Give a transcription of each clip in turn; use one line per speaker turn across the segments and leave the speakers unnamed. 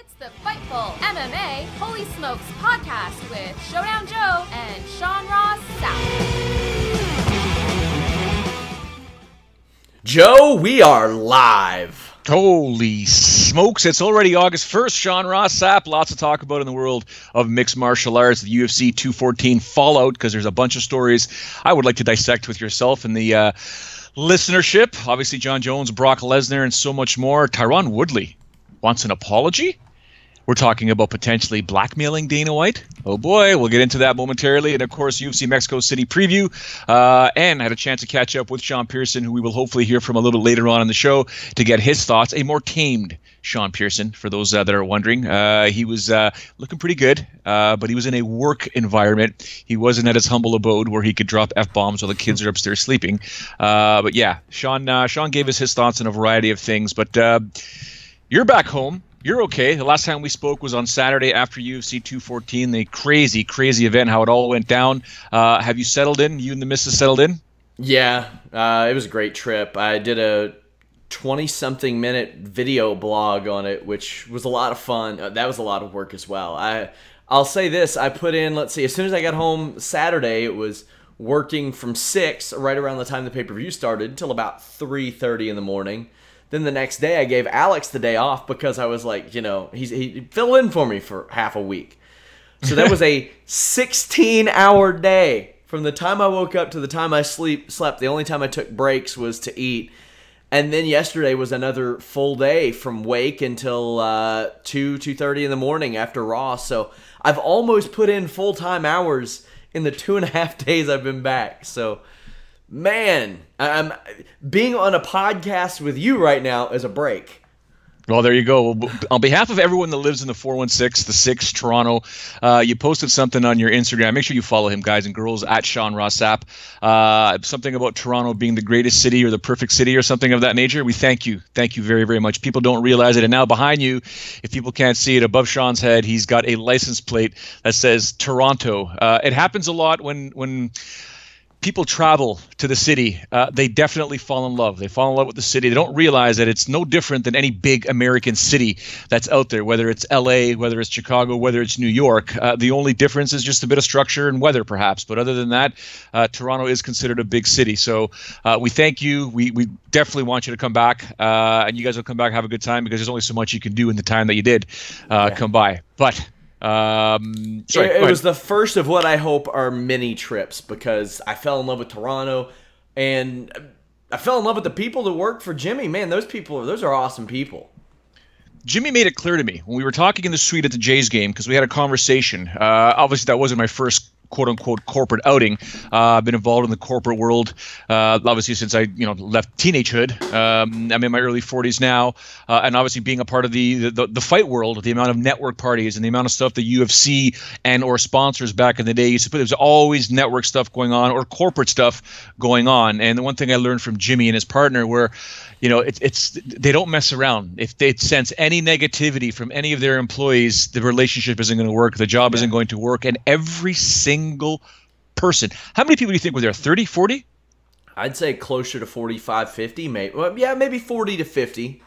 It's the Fightful MMA Holy Smokes podcast with Showdown Joe and Sean Ross Sapp.
Joe, we are live.
Holy smokes, it's already August 1st. Sean Ross Sapp, lots to talk about in the world of mixed martial arts, the UFC 214 fallout, because there's a bunch of stories I would like to dissect with yourself and the listenership. Obviously, John Jones, Brock Lesnar, and so much more. Tyron Woodley wants an apology. We're talking about potentially blackmailing Dana White. Oh boy, we'll get into that momentarily. And of course, UFC Mexico City preview. And I had a chance to catch up with Sean Pierson, who we will hopefully hear from a little later on in the show to get his thoughts. A more tamed Sean Pierson, for those that are wondering. He was looking pretty good, but he was in a work environment. He wasn't at his humble abode where he could drop F-bombs while the kids are upstairs sleeping. But yeah, Sean gave us his thoughts on a variety of things. But you're back home. You're okay. The last time we spoke was on Saturday after UFC 214, the crazy, crazy event, how it all went down. Have you settled in? You and the missus settled in?
Yeah, it was a great trip. I did a 20-something minute video blog on it, which was a lot of fun. That was a lot of work as well. I'll say this. I put in, let's see, as soon as I got home Saturday, it was working from 6, right around the time the pay-per-view started, until about 3:30 in the morning. Then the next day, I gave Alex the day off because I was like, you know, he filled in for me for half a week. So that was a 16-hour day. From the time I woke up to the time I slept, the only time I took breaks was to eat. And then yesterday was another full day from wake until 2:30 in the morning after Raw. So I've almost put in full-time hours in the 2.5 days I've been back. So, man, I'm being on a podcast with you right now is a break.
Well, there you go. On behalf of everyone that lives in the 416, the 6, Toronto, you posted something on your Instagram. Make sure you follow him, guys and girls, at Sean Ross Sapp. Something about Toronto being the greatest city or the perfect city or something of that nature. We thank you. Thank you very, very much. People don't realize it. And now behind you, if people can't see it, above Sean's head, he's got a license plate that says Toronto. It happens a lot when people travel to the city. They definitely fall in love. They fall in love with the city. They don't realize that it's no different than any big American city that's out there, whether it's LA, whether it's Chicago, whether it's New York. The only difference is just a bit of structure and weather, perhaps. But other than that, Toronto is considered a big city. So we thank you. We definitely want you to come back. And you guys will come back, have a good time, because there's only so much you can do in the time that you did come by. But
it was the first of what I hope are many trips, because I fell in love with Toronto and I fell in love with the people that work for Jimmy. Man, those are awesome people.
Jimmy made it clear to me when we were talking in the suite at the Jays game, because we had a conversation. Obviously, that wasn't my first quote-unquote corporate outing. I've been involved in the corporate world obviously since I left teenagehood. I'm in my early 40s now, and obviously being a part of the fight world, the amount of network parties and the amount of stuff the UFC and or sponsors back in the day used to put, there was always network stuff going on or corporate stuff going on. And the one thing I learned from Jimmy and his partner were, they don't mess around. If they sense any negativity from any of their employees, the relationship isn't going to work, the job isn't going to work. And every single person, how many people do you think were there? 30, 40?
I'd say closer to 45, 50, maybe. Well, yeah, maybe 40 to 50.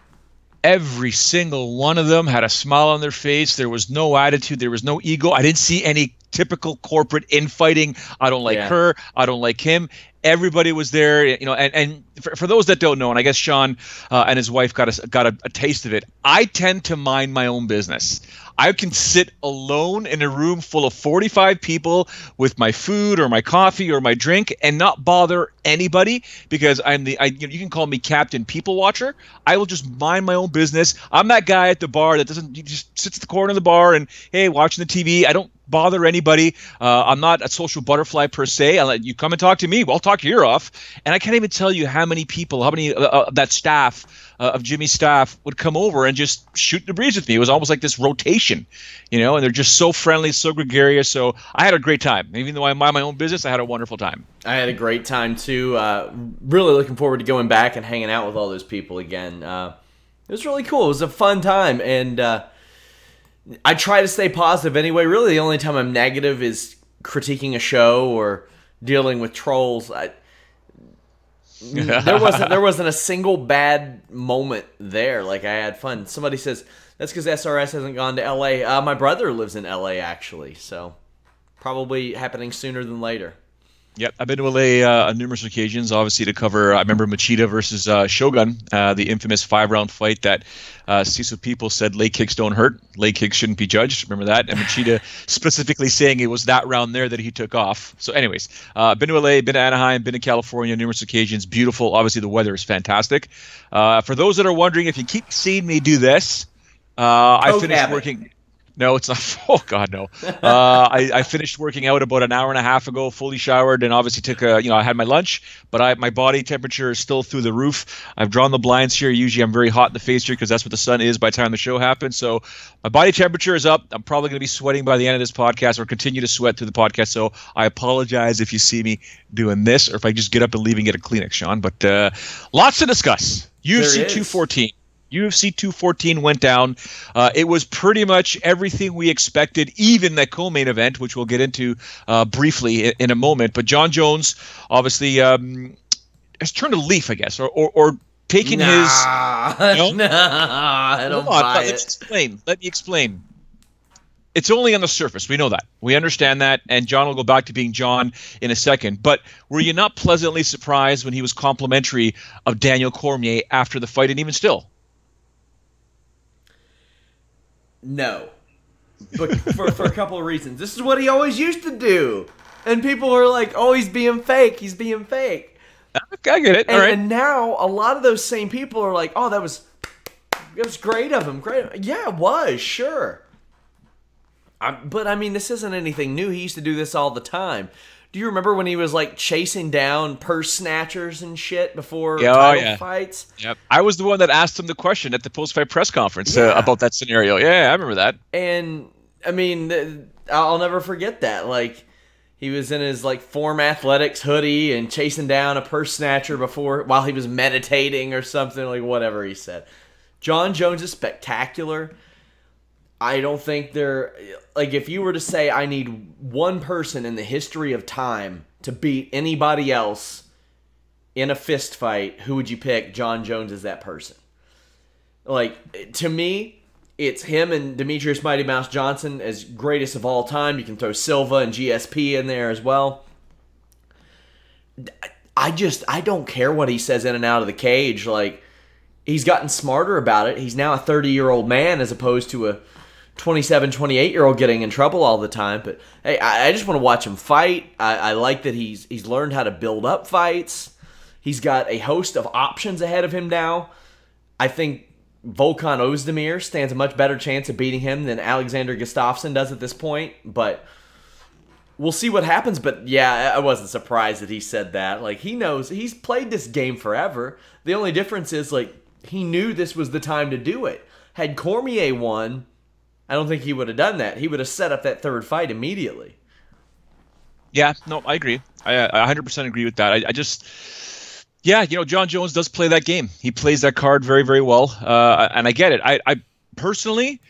Every single one of them had a smile on their face. There was no attitude. There was no ego. I didn't see any typical corporate infighting. I don't like her. I don't like him. Everybody was there, and for those that don't know, and I guess Sean and his wife got a taste of it, I tend to mind my own business. I can sit alone in a room full of 45 people with my food or my coffee or my drink and not bother anybody, because you can call me Captain People Watcher. I will just mind my own business. I'm that guy at the bar that just sits at the corner of the bar and, hey, watching the TV. I don't bother anybody. I'm not a social butterfly per se. I let you come and talk to me. Well, I'll talk your ear off. And I can't even tell you how many people, that staff of Jimmy's staff would come over and just shoot the breeze with me. It was almost like this rotation, and they're just so friendly, so gregarious. So I had a great time. Even though I mind my own business, I had a wonderful time.
I had a great time too. Really looking forward to going back and hanging out with all those people again. It was really cool. It was a fun time, and I try to stay positive anyway. Really, the only time I'm negative is critiquing a show or dealing with trolls. There wasn't a single bad moment there. Like, I had fun. Somebody says that's because SRS hasn't gone to LA. My brother lives in LA actually, so probably happening sooner than later.
Yep, I've been to LA on numerous occasions, obviously to cover, I remember Machida versus Shogun, the infamous 5-round fight that Cecil People said leg kicks don't hurt, leg kicks shouldn't be judged. Remember that? And Machida specifically saying it was that round there that he took off. So anyways, been to LA, been to Anaheim, been to California on numerous occasions. Beautiful. Obviously, the weather is fantastic. For those that are wondering, if you keep seeing me do this, I finished working... No, it's not. Oh God, no. I finished working out about an hour and a half ago, fully showered, and obviously took I had my lunch, but my body temperature is still through the roof. I've drawn the blinds here. Usually I'm very hot in the face here because that's what the sun is by the time the show happens. So my body temperature is up. I'm probably going to be sweating by the end of this podcast, or continue to sweat through the podcast. So I apologize if you see me doing this, or if I just get up and leave and get a Kleenex, Sean. But lots to discuss. UFC 214. UFC 214 went down. It was pretty much everything we expected, even that co-main event, which we'll get into briefly in a moment. But Jon Jones obviously has turned a leaf, I guess, or taken his... No,
I don't buy it.
Let me explain. It's only on the surface. We know that. We understand that. And Jon will go back to being Jon in a second. But were you not pleasantly surprised when he was complimentary of Daniel Cormier after the fight, and even still?
No, but for a couple of reasons. This is what he always used to do, and people were like, "Oh, he's being fake. He's being fake."
I get it.
And,
all right.
And now a lot of those same people are like, "Oh, that was great of him. Great. Yeah, it was sure." But I mean, this isn't anything new. He used to do this all the time. Do you remember when he was like chasing down purse snatchers and shit before title fights?
Yep. I was the one that asked him the question at the post-fight press conference about that scenario. Yeah, I remember that.
And I mean, I'll never forget that. Like, he was in his like Form Athletics hoodie and chasing down a purse snatcher while he was meditating or something, like whatever he said. Jon Jones is spectacular. I don't think like, if you were to say I need one person in the history of time to beat anybody else in a fist fight, who would you pick? Jon Jones is that person. Like, to me, it's him and Demetrius Mighty Mouse Johnson as greatest of all time. You can throw Silva and GSP in there as well. I don't care what he says in and out of the cage. Like, he's gotten smarter about it. He's now a 30-year-old man as opposed to a 27, 28-year-old getting in trouble all the time. But hey, I just want to watch him fight. I like that he's learned how to build up fights. He's got a host of options ahead of him now. I think Volkan Ozdemir stands a much better chance of beating him than Alexander Gustafsson does at this point. But we'll see what happens. But yeah, I wasn't surprised that he said that. Like, he knows. He's played this game forever. The only difference is, like, he knew this was the time to do it. Had Cormier won, I don't think he would have done that. He would have set up that third fight immediately. Yeah,
no, I agree. I 100% agree with that. I just, Jon Jones does play that game. He plays that card very, very well. And I get it. I personally,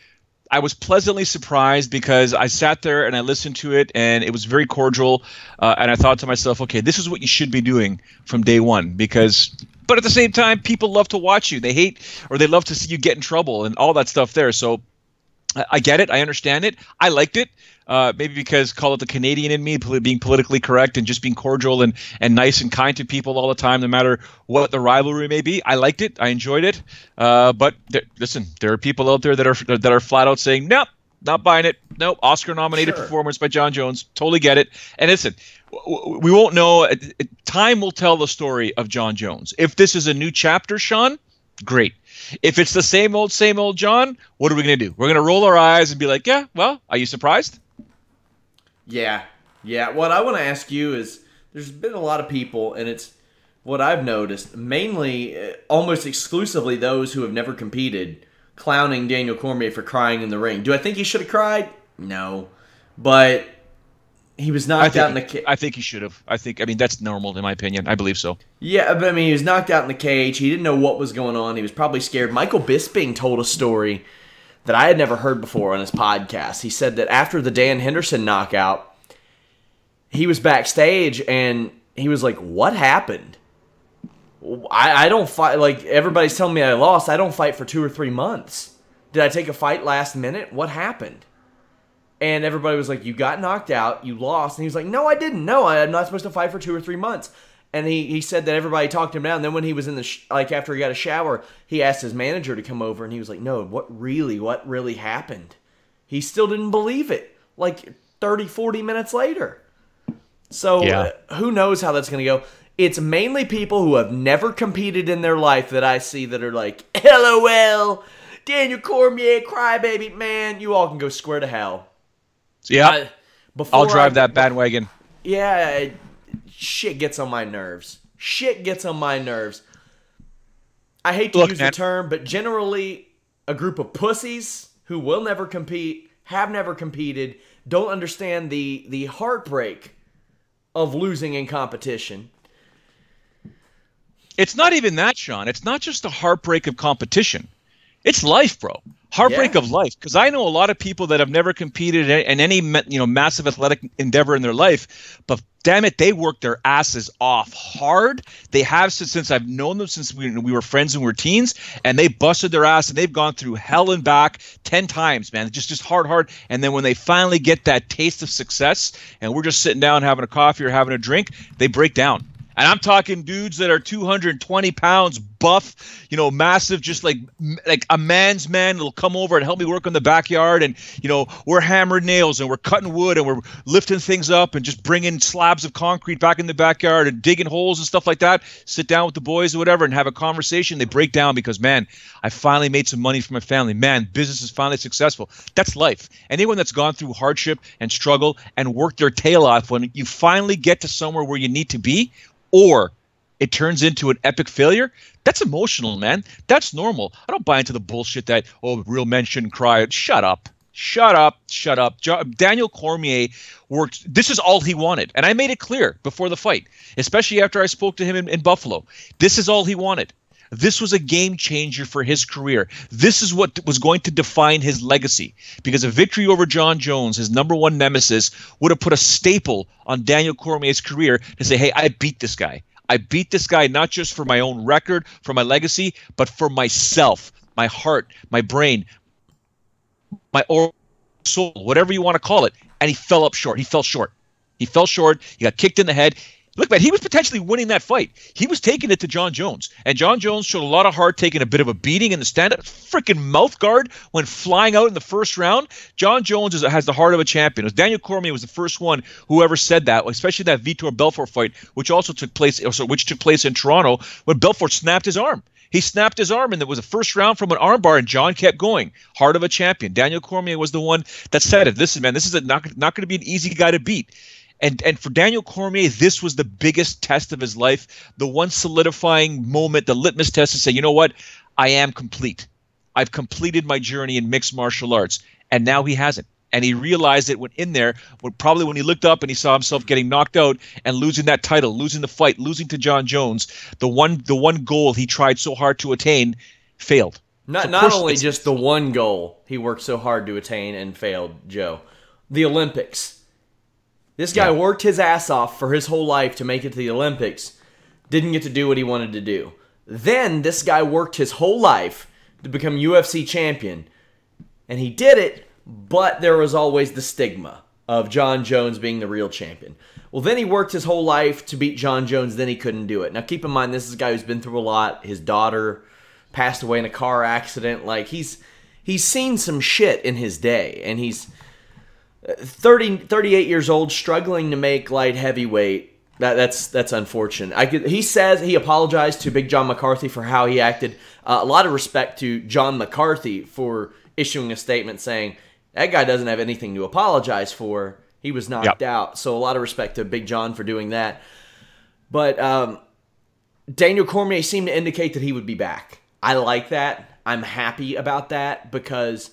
I was pleasantly surprised because I sat there and I listened to it and it was very cordial. And I thought to myself, okay, this is what you should be doing from day one but at the same time, people love to watch you. They hate, or they love to see you get in trouble and all that stuff there. So I get it. I understand it. I liked it. Maybe because, call it the Canadian in me, being politically correct and just being cordial and nice and kind to people all the time, no matter what the rivalry may be. I liked it. I enjoyed it. But listen, there are people out there that are flat out saying, nope, not buying it. Nope, Oscar-nominated performance by Jon Jones. Totally get it. And listen, we won't know. Time will tell the story of Jon Jones. If this is a new chapter, Sean, great. If it's the same old Jon, what are we going to do? We're going to roll our eyes and be like, yeah, well, are you surprised?
Yeah. What I want to ask you is, there's been a lot of people, and it's what I've noticed, mainly, almost exclusively those who have never competed, clowning Daniel Cormier for crying in the ring. Do I think he should have cried? No. But he was knocked out in the cage.
I think he should have. I mean, that's normal in my opinion. I believe so.
Yeah, but I mean, he was knocked out in the cage. He didn't know what was going on. He was probably scared. Michael Bisping told a story that I had never heard before on his podcast. He said that after the Dan Henderson knockout, he was backstage and he was like, what happened? I don't fight, like everybody's telling me I lost. I don't fight for 2 or 3 months. Did I take a fight last minute? What happened? And everybody was like, you got knocked out, you lost. And he was like, no, I didn't. No, I'm not supposed to fight for 2 or 3 months. And he said that everybody talked him down. Then when he was in the, after he got a shower, he asked his manager to come over. And he was like, no, what really happened? He still didn't believe it. Like 30, 40 minutes later. So who knows how that's going to go. It's mainly people who have never competed in their life that I see that are like, LOL, Daniel Cormier, crybaby, man, you all can go square to hell.
Yeah, I'll drive that bandwagon.
Yeah, shit gets on my nerves. I hate to use the term, but generally a group of pussies who will never compete, have never competed, don't understand the heartbreak of losing in competition.
It's not even that, Sean. It's not just the heartbreak of competition. It's life, bro. Heartbreak of life. Because I know a lot of people that have never competed in any massive athletic endeavor in their life, but damn it, they work their asses off hard. They have since I've known them since we were friends and we were teens, and they busted their ass and they've gone through hell and back 10 times, man. Just hard. And then when they finally get that taste of success, and we're just sitting down having a coffee or having a drink, they break down. And I'm talking dudes that are 220 pounds, buff, massive, just like a man's man that'll come over and help me work on the backyard. And, we're hammering nails and we're cutting wood and we're lifting things up and just bringing slabs of concrete back in the backyard and digging holes and stuff like that. Sit down with the boys or whatever and have a conversation. They break down because, man, I finally made some money for my family. Man, business is finally successful. That's life. Anyone that's gone through hardship and struggle and worked their tail off, when you finally get to somewhere where you need to be, or it turns into an epic failure, that's emotional, man. That's normal. I don't buy into the bullshit that, real men shouldn't cry. Shut up. Daniel Cormier worked. This is all he wanted. And I made it clear before the fight, especially after I spoke to him in Buffalo. This is all he wanted. This was a game changer for his career. This is what was going to define his legacy, because a victory over John Jones, his number one nemesis, would have put a staple on Daniel Cormier's career to say, hey, I beat this guy. I beat this guy not just for my own record, for my legacy, but for myself, my heart, my brain, my soul, whatever you want to call it. And he fell short. He fell short. He got kicked in the head. Look, man, he was potentially winning that fight. He was taking it to John Jones. And John Jones showed a lot of heart, taking a bit of a beating in the stand-up. Freaking mouth guard went flying out in the first round. John Jones has the heart of a champion. Daniel Cormier was the first one who ever said that, especially that Vitor Belfort fight, which took place in Toronto, when Belfort snapped his arm. He snapped his arm, and it was a first round from an armbar, and John kept going. Heart of a champion. Daniel Cormier was the one that said it. This is not going to be an easy guy to beat. And for Daniel Cormier, this was the biggest test of his life, the one solidifying moment, the litmus test to say, you know what? I am complete. I've completed my journey in mixed martial arts. And now he hasn't. And he realized it when he looked up and he saw himself getting knocked out and losing that title, losing the fight, losing to John Jones, the one goal he tried so hard to attain failed.
Not only just the one goal he worked so hard to attain and failed, Joe. The Olympics. This guy worked his ass off for his whole life to make it to the Olympics. Didn't get to do what he wanted to do. Then this guy worked his whole life to become UFC champion. And he did it, but there was always the stigma of John Jones being the real champion. Well, then he worked his whole life to beat John Jones, then he couldn't do it. Now keep in mind, this is a guy who's been through a lot. His daughter passed away in a car accident. Like, he's seen some shit in his day, and he's 38 years old, struggling to make light heavyweight. That's unfortunate. He says he apologized to Big John McCarthy for how he acted. A lot of respect to John McCarthy for issuing a statement saying that guy doesn't have anything to apologize for. He was knocked out. So a lot of respect to Big John for doing that. But Daniel Cormier seemed to indicate that he would be back. I like that. I'm happy about that, because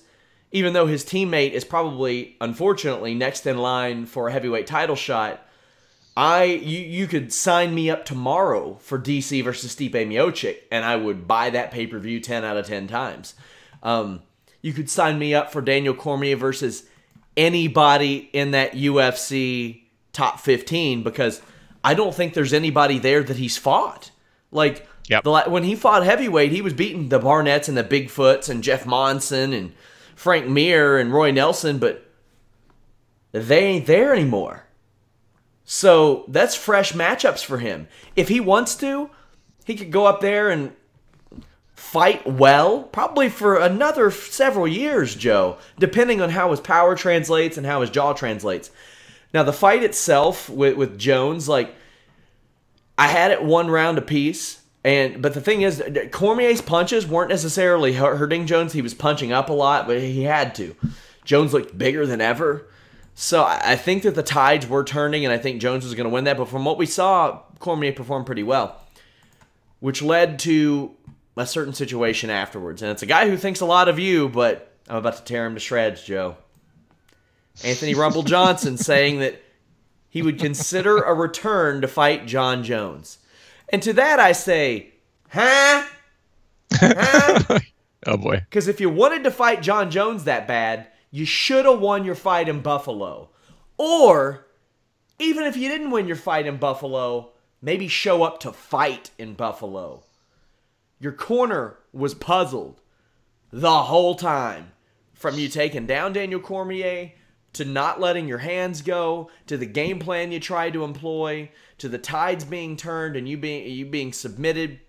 even though his teammate is probably, unfortunately, next in line for a heavyweight title shot, you could sign me up tomorrow for DC versus Stipe Miocic, and I would buy that pay-per-view 10 out of 10 times. You could sign me up for Daniel Cormier versus anybody in that UFC top 15, because I don't think there's anybody there that he's fought. Like,
Yep.
When he fought heavyweight, he was beating the Barnetts and the Bigfoots and Jeff Monson and Frank Mir and Roy Nelson, but they ain't there anymore. So that's fresh matchups for him. If he wants to, he could go up there and fight well, probably for another several years, Joe, depending on how his power translates and how his jaw translates. Now, the fight itself with Jones, like, I had it 1 round apiece, but the thing is, Cormier's punches weren't necessarily hurting Jones. He was punching up a lot, but he had to. Jones looked bigger than ever. So I think that the tides were turning, and I think Jones was going to win that. But from what we saw, Cormier performed pretty well, which led to a certain situation afterwards. And it's a guy who thinks a lot of you, but I'm about to tear him to shreds, Joe. Anthony Rumble Johnson saying that he would consider a return to fight Jon Jones. And to that I say, huh? Huh?
Oh, boy.
Because if you wanted to fight Jon Jones that bad, you should have won your fight in Buffalo. Or, even if you didn't win your fight in Buffalo, maybe show up to fight in Buffalo. Your corner was puzzled the whole time. From you taking down Daniel Cormier, to not letting your hands go, to the game plan you tried to employ, to the tides being turned and you being submitted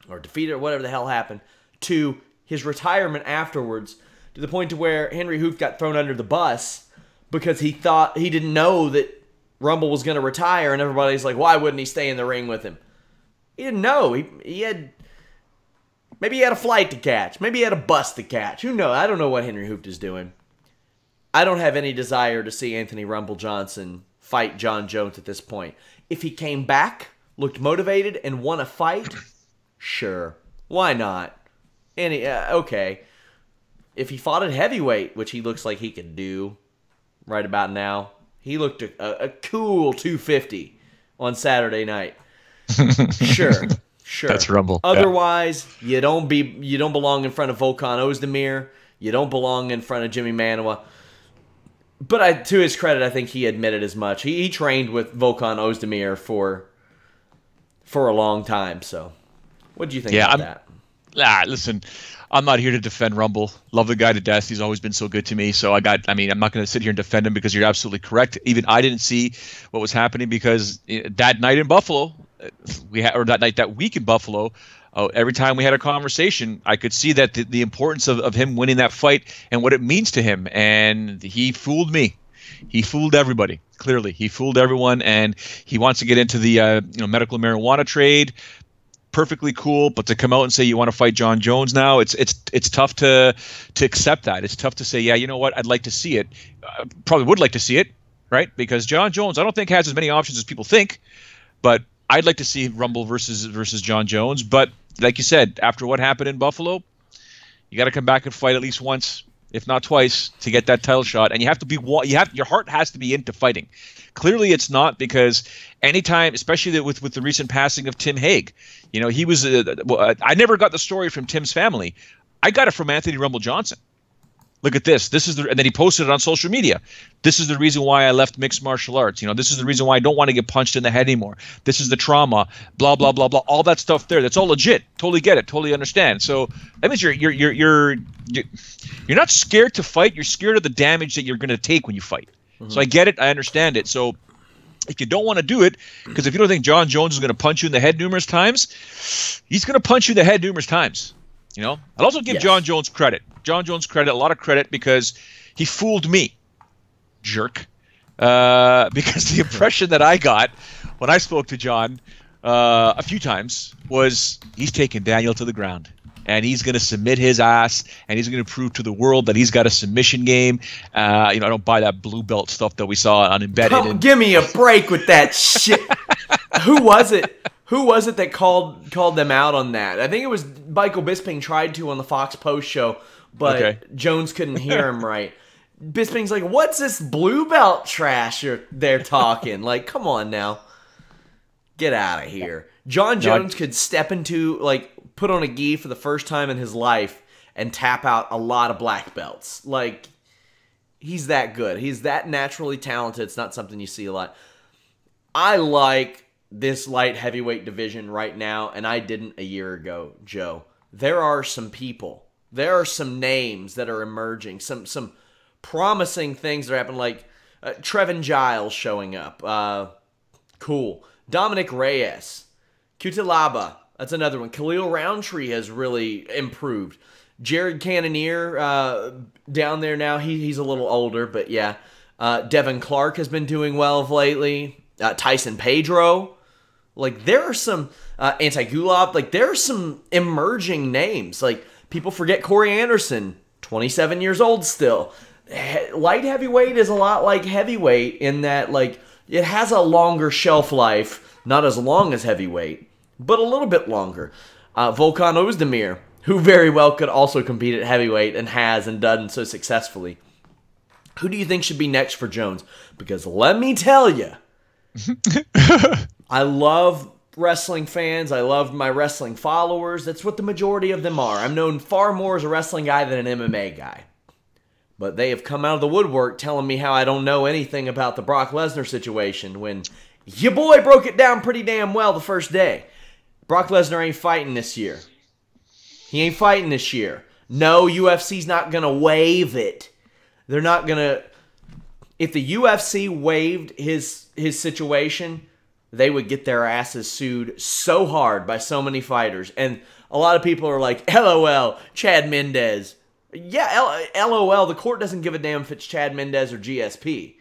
or defeated or whatever the hell happened, to his retirement afterwards, to the point to where Henry Hooft got thrown under the bus because he didn't know that Rumble was going to retire, and everybody's like, why wouldn't he stay in the ring with him? He didn't know. Maybe he had a flight to catch. Maybe he had a bus to catch. Who knows? I don't know what Henry Hooft is doing. I don't have any desire to see Anthony Rumble Johnson fight Jon Jones at this point. If he came back, looked motivated, and won a fight, sure. Why not? Okay. If he fought at heavyweight, which he looks like he could do right about now, he looked a cool 250 on Saturday night. Sure.
That's Rumble.
Otherwise, you don't belong in front of Volkan Ozdemir. You don't belong in front of Jimmy Manuwa. But to his credit, I think he admitted as much. He trained with Volkan Ozdemir for a long time. So, what do you think about that?
Listen, I'm not here to defend Rumble. Love the guy to death. He's always been so good to me. So I'm not going to sit here and defend him because you're absolutely correct. Even I didn't see what was happening because that night in Buffalo, that week in Buffalo, every time we had a conversation, I could see that the importance of him winning that fight and what it means to him. And he fooled me. He fooled everybody. Clearly, he fooled everyone, and he wants to get into the medical marijuana trade. Perfectly cool, but to come out and say you want to fight Jon Jones now, it's tough to accept that. It's tough to say, yeah, you know what, I'd like to see it. Probably would like to see it, right? Because Jon Jones, I don't think has as many options as people think, but I'd like to see Rumble versus Jon Jones. But like you said, after what happened in Buffalo, you got to come back and fight at least once, if not twice, to get that title shot. And you have to be your heart has to be into fighting. Clearly, it's not, because anytime, especially with the recent passing of Tim Hague, he was. I never got the story from Tim's family. I got it from Anthony Rumble Johnson. Look at this. And then he posted it on social media. This is the reason why I left mixed martial arts. This is the reason why I don't want to get punched in the head anymore. This is the trauma. Blah blah blah blah. All that stuff there. That's all legit. Totally get it. Totally understand. So that means you're not scared to fight. You're scared of the damage that you're going to take when you fight. Mm-hmm. So I get it. I understand it. So if you don't want to do it, because if you don't think Jon Jones is going to punch you in the head numerous times, he's going to punch you in the head numerous times. I'd also give Jon Jones credit. Jon Jones credit, a lot of credit, because he fooled me, jerk. Because the impression that I got when I spoke to Jon a few times was he's taking Daniel to the ground. And he's going to submit his ass, and he's going to prove to the world that he's got a submission game. I don't buy that blue belt stuff that we saw on Embedded.
Give me a break with that shit. Who was it? Who was it that called them out on that? I think it was Michael Bisping tried to on the Fox Post show, but Jones couldn't hear him right. Bisping's like, what's this blue belt trash they're talking? Like, come on now. Get out of here. Jon Jones could step into, put on a gi for the first time in his life and tap out a lot of black belts. He's that good. He's that naturally talented. It's not something you see a lot. I like this light heavyweight division right now, and I didn't a year ago, Joe. There are some people, there are some names that are emerging, some promising things that are happening, like Trevin Giles showing up. Cool. Dominic Reyes. Cutelaba. That's another one. Khalil Roundtree has really improved. Jared Cannonier down there now. He's a little older, but yeah. Devin Clark has been doing well of lately. Tyson Pedro. Like, there are some Anti-Gulov. Like, there are some emerging names. Like, people forget Corey Anderson, 27 years old still. Light heavyweight is a lot like heavyweight in that, like, it has a longer shelf life, not as long as heavyweight, but a little bit longer. Volkan Ozdemir, who very well could also compete at heavyweight and has and done so successfully. Who do you think should be next for Jones? Because let me tell you, I love wrestling fans. I love my wrestling followers. That's what the majority of them are. I'm known far more as a wrestling guy than an MMA guy. But they have come out of the woodwork telling me how I don't know anything about the Brock Lesnar situation when your boy broke it down pretty damn well the first day. Brock Lesnar ain't fighting this year. He ain't fighting this year. No, UFC's not going to waive it. They're not going to... If the UFC waived his situation, they would get their asses sued so hard by so many fighters. And a lot of people are like, LOL, Chad Mendez. Yeah, LOL, the court doesn't give a damn if it's Chad Mendez or GSP.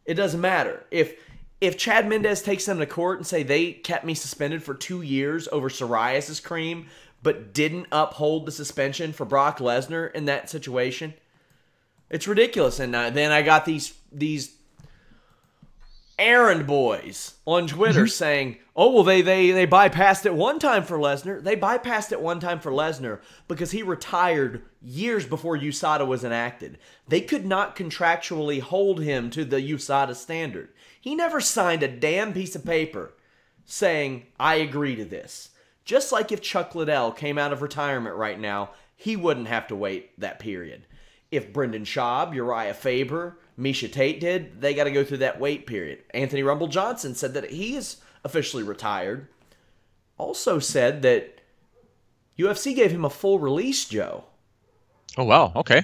It doesn't matter. If Chad Mendez takes them to court and say they kept me suspended for 2 years over psoriasis cream, but didn't uphold the suspension for Brock Lesnar in that situation, it's ridiculous. And then I got these errand boys on Twitter saying, oh, well, they bypassed it one time for Lesnar. They bypassed it one time for Lesnar because he retired years before USADA was enacted. They could not contractually hold him to the USADA standard. He never signed a damn piece of paper saying, I agree to this. Just like if Chuck Liddell came out of retirement right now, he wouldn't have to wait that period. If Brendan Schaub, Uriah Faber, Misha Tate did, they got to go through that wait period. Anthony Rumble Johnson said that he is officially retired. Also said that UFC gave him a full release, Joe.
Oh, wow. Okay.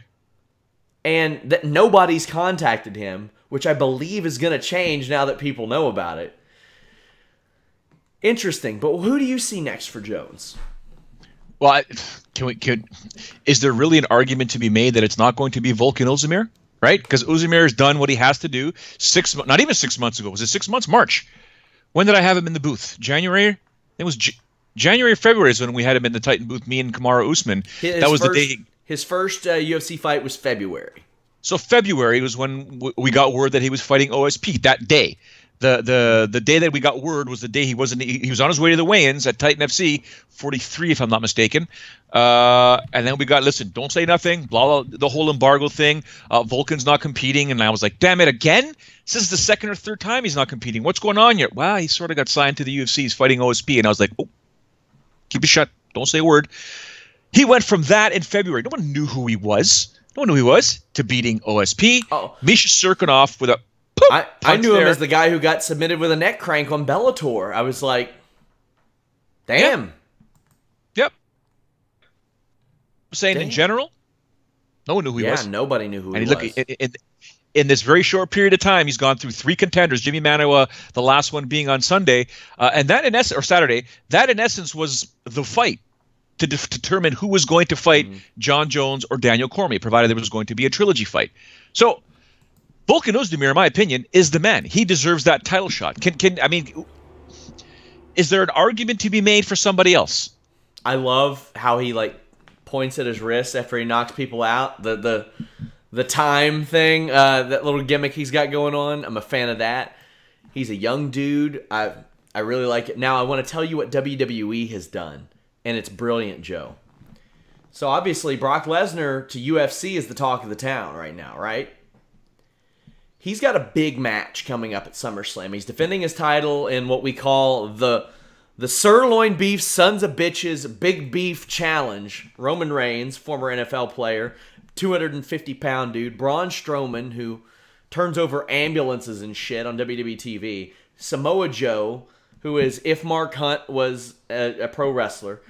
And that nobody's contacted him, which I believe is going to change now that people know about it. Interesting. But who do you see next for Jones?
Well, is there really an argument to be made that it's not going to be Volkan Ozdemir? Right? Because Ozdemir has done what he has to do. Not even 6 months ago. Was it 6 months? March. When did I have him in the booth? January? It was January or February is when we had him in the Titan booth, me and Kamaru Usman. That was the day.
His first UFC fight was February.
So February was when we got word that he was fighting OSP that day. The day that we got word was the day he was on his way to the weigh-ins at Titan FC 43, if I'm not mistaken. And then we got, listen, don't say nothing, blah, blah, the whole embargo thing. Volkan's not competing, and I was like, damn it, again? This is the second or third time he's not competing. What's going on here? Well, he sort of got signed to the UFC. He's fighting OSP, and I was like, oh, keep it shut. Don't say a word. He went from that in February. No one knew who he was. To beating OSP.
Oh.
Misha Serkinov with a
I knew him as the guy who got submitted with a neck crank on Bellator. I was like, damn.
Yep. I'm saying in general, no one knew who he was.
Yeah, nobody knew who he was.
Look, in this very short period of time, he's gone through 3 contenders, Jimmy Manuwa, the last one being on Sunday, and that in essence, or Saturday, that in essence was the fight to determine who was going to fight John Jones or Daniel Cormier, provided there was going to be a trilogy fight. So Volkan Ozdemir, in my opinion, is the man. He deserves that title shot. Is there an argument to be made for somebody else?
I love how he points at his wrist after he knocks people out. The time thing, that little gimmick he's got going on. I'm a fan of that. He's a young dude. I really like it. Now I want to tell you what WWE has done, and it's brilliant, Joe. So obviously Brock Lesnar to UFC is the talk of the town right now, right? He's got a big match coming up at SummerSlam. He's defending his title in what we call the Sirloin Beef Sons of Bitches Big Beef Challenge. Roman Reigns, former NFL player, 250-pound dude. Braun Strowman, who turns over ambulances and shit on WWE TV. Samoa Joe, who is if Mark Hunt was a pro wrestler.